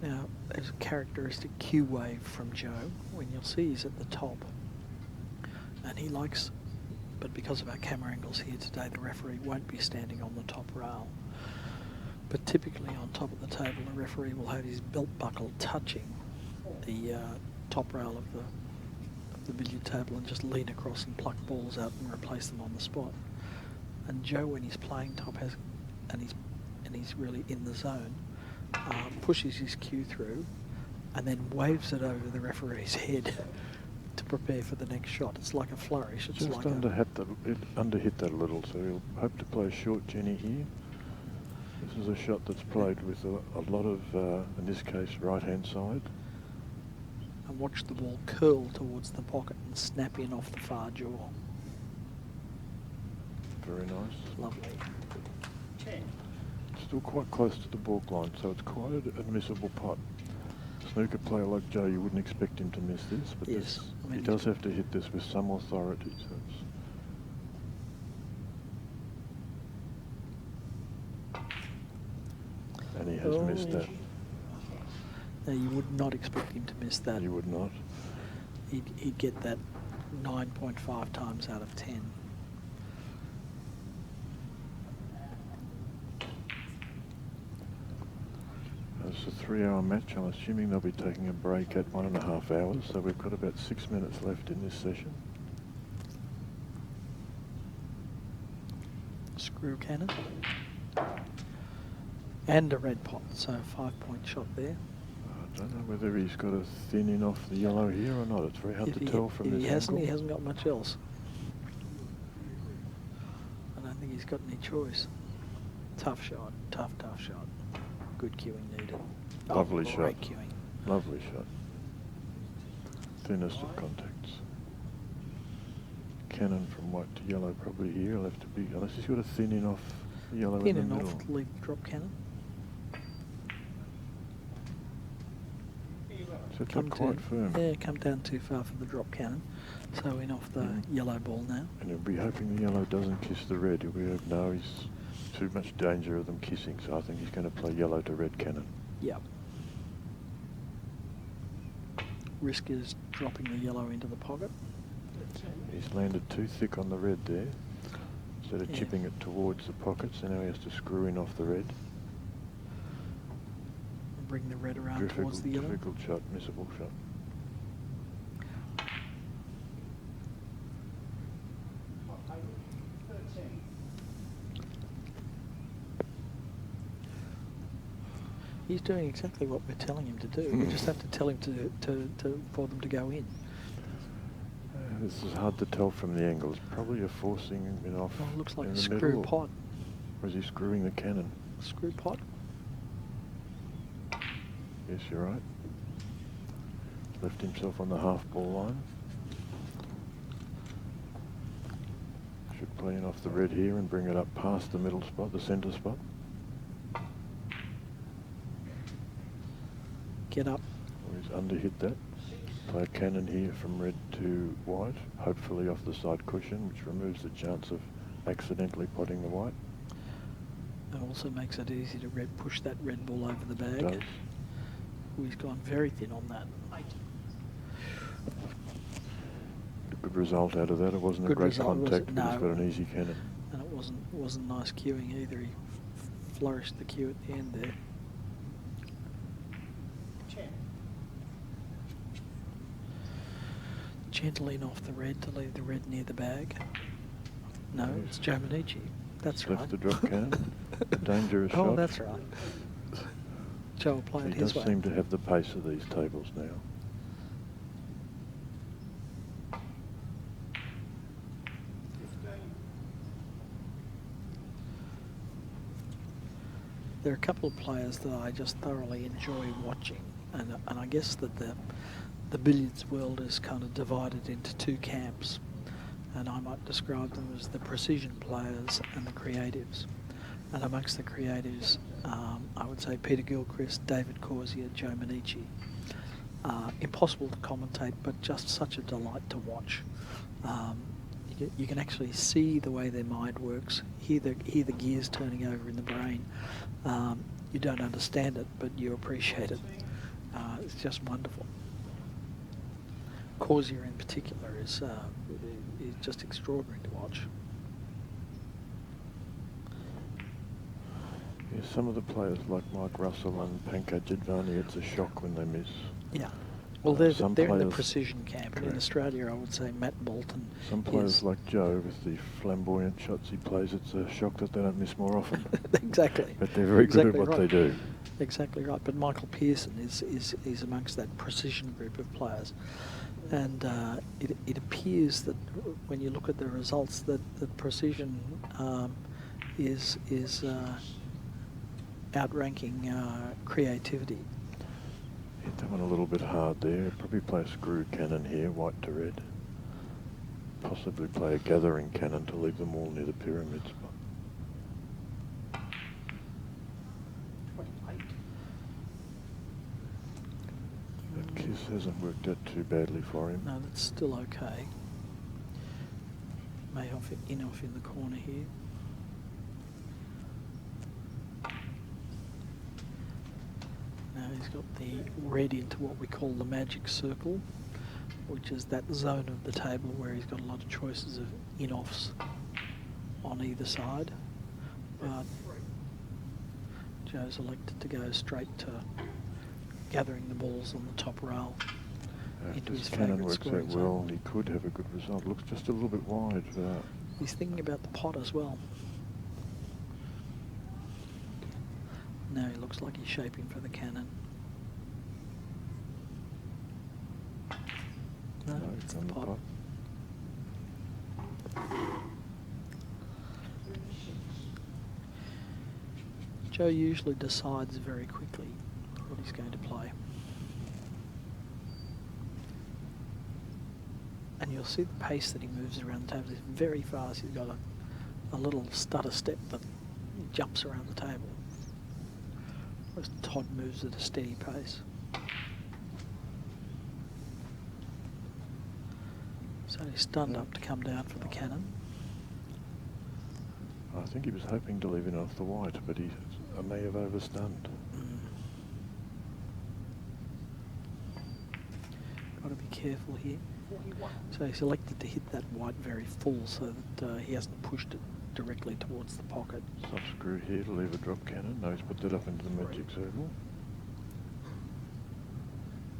Now, there's a characteristic cue wave from Joe when you'll see he's at the top. And he likes but because of our camera angles here today, the referee won't be standing on the top rail. But typically on top of the table, the referee will have his belt buckle touching the top rail of the billiard table and just lean across and pluck balls out and replace them on the spot. And Joe, when he's playing top, and he's really in the zone, pushes his cue through and then waves it over the referee's head to prepare for the next shot. It's like a flourish. It's Just like underhit that a little, so he'll hope to play a short Jenny here. This is a shot that's played with a lot of, in this case, right-hand side. and watch the ball curl towards the pocket and snap in off the far jaw. Very nice. Lovely. 10. Still quite close to the balk line, so it's quite an admissible pot. Snooker player like Joe, you wouldn't expect him to miss this, but Yes, I mean, he does have to hit this with some authority. So and he has missed that. No, you would not expect him to miss that. You would not. He'd get that 9.5 times out of 10. It's a 3-hour match. I'm assuming they'll be taking a break at 1.5 hours, so we've got about 6 minutes left in this session. Screw cannon. And a red pot, so 5-point shot there. I don't know whether he's got a thinning off the yellow here or not. It's very hard to tell from If this he hasn't, angle. he hasn't got much else. I don't think he's got any choice. Tough shot, tough shot. Good cueing needed. Lovely shot. Great cueing. Lovely shot. Thinnest of contacts. Cannon from white to yellow probably here. He'll have to be, unless he's got a thinning off the yellow Thin in the enough middle. to leave drop cannon. So it's quite firm. Yeah, come down too far for the drop cannon. So in off the yellow ball now. And he'll be hoping the yellow doesn't kiss the red. He'll be hoping, no, he's too much danger of them kissing, so I think he's going to play yellow to red cannon. Yep. Risk is dropping the yellow into the pocket. He's landed too thick on the red there. Instead of chipping it towards the pocket, so now he has to screw in off the red. Bring the red around towards the yellow. Difficult shot, missable shot. He's doing exactly what we're telling him to do. We just have to tell him for them to go in. This is hard to tell from the angles. Probably a forcing it off. Well, it looks like in a the screw middle. pot. Or is he screwing the cannon? Screw pot. Yes, you're right. Left himself on the half ball line. Should play in off the red here and bring it up past the middle spot, the centre spot. Get up. Or he's underhit that. Play a cannon here from red to white, hopefully off the side cushion, which removes the chance of accidentally potting the white. And also makes it easy to push that red ball over the bag. It does. He's gone very thin on that. A good result out of that. It wasn't Good a great result, was contact, it? but he's No. got an easy cannon. And it wasn't nice cueing either. He flourished the cue at the end there. 10. Gentle in off the red to leave the red near the bag. No, Yes. it's Joe Minici. That's right. Left the drop cannon. A dangerous shot. Oh, that's right. Joe will play it He his does way. seem to have the pace of these tables now. There are a couple of players that I just thoroughly enjoy watching, and I guess that the billiards world is kind of divided into two camps, and I might describe them as the precision players and the creatives. And amongst the creatives, I would say Peter Gilchrist, David Corsia, Joe Minici. Impossible to commentate, but just such a delight to watch. You can actually see the way their mind works, hear the gears turning over in the brain. You don't understand it, but you appreciate it. It's just wonderful. Corsier in particular is just extraordinary to watch. Yeah, some of the players like Mike Russell and Pankaj Jadvani, it's a shock when they miss. Yeah. Well, they're some in the players- precision camp, and in Correct. Australia, I would say Matt Bolton. Some players is like Joe, with the flamboyant shots he plays, it's a shock that they don't miss more often. exactly. But they're very good Exactly at what right. they do. Exactly right. But Michael Pearson is amongst that precision group of players, and it appears that when you look at the results, that precision is outranking creativity. Hit that one a little bit hard there. Probably play a screw cannon here, white to red. Possibly play a gathering cannon to leave them all near the pyramid spot. 28. That kiss hasn't worked out too badly for him. No, that's still okay. May off in the corner here. Now he's got the red into what we call the magic circle, which is that zone of the table where he's got a lot of choices of in-offs on either side. But Joe's elected to go straight to gathering the balls on the top rail If into this his cannon favourite works scoring out zone. well, he could have a good result. Looks just a little bit wide for that. He's thinking about the pot as well. Now he looks like he's shaping for the cannon. No, No, it's on the pot. Joe usually decides very quickly what he's going to play. And you'll see the pace that he moves around the table. He's very fast. He's got a little stutter step that jumps around the table. Whereas Todd moves at a steady pace. So he's stunned up to come down for the cannon. I think he was hoping to leave it off the white, but he may have overstunned. Got to be careful here. 41. So he's elected to hit that white very full so that he hasn't pushed it directly towards the pocket. Soft screw here to leave a drop cannon. No, he's put that up into the magic circle.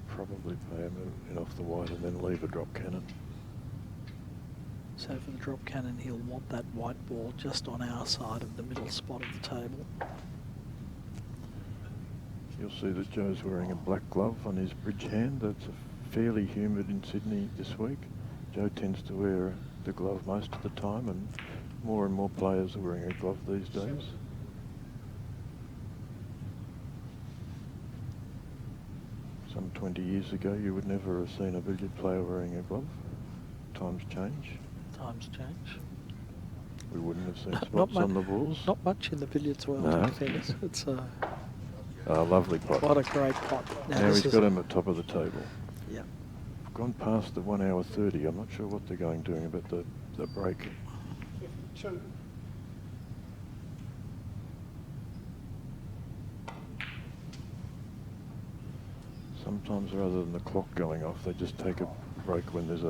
Probably play him in off the white and then leave a drop cannon. So for the drop cannon, he'll want that white ball just on our side of the middle spot of the table. You'll see that Joe's wearing a black glove on his bridge hand. That's fairly humid in Sydney this week. Joe tends to wear the glove most of the time, and more players are wearing a glove these days. Some 20 years ago, you would never have seen a billiard player wearing a glove. Times change. Times change. We wouldn't have seen Not spots mu- on the balls. Not much in the billiards world, No. in fairness. It's Lovely pot. what a great pot. Now this he's is got him at top of the table. Yeah. We've gone past the 1 hour 30. I'm not sure what they're doing about the break. 52. Sometimes rather than the clock going off, they just take a break when there's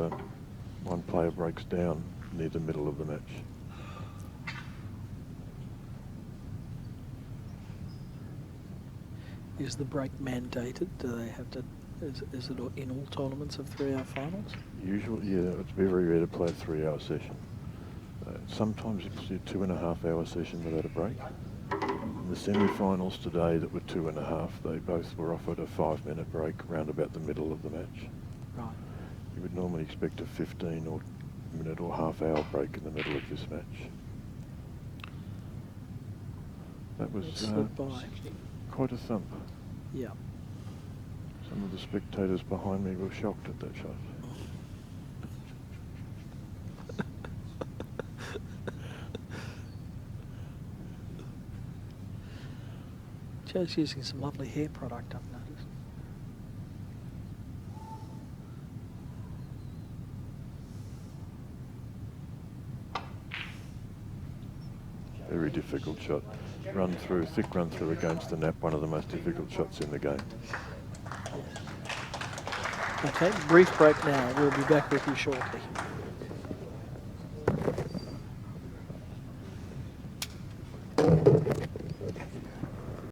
one player breaks down near the middle of the match. Is the break mandated? Do they have to? Is it in all tournaments of 3-hour finals? Usually, yeah, it's very rare to play a 3 hour session. Sometimes you see a 2.5 hour session without a break. In the semi-finals today that were 2.5, they both were offered a 5-minute break round about the middle of the match. Right. You would normally expect a 15 or minute or half-hour break in the middle of this match. That was Slid by. quite a thump. Yeah. Some of the spectators behind me were shocked at that shot. Joe's using some lovely hair product, I've noticed. Very difficult shot. Thick run through against the nap, one of the most difficult shots in the game. Okay, brief break now. We'll be back with you shortly.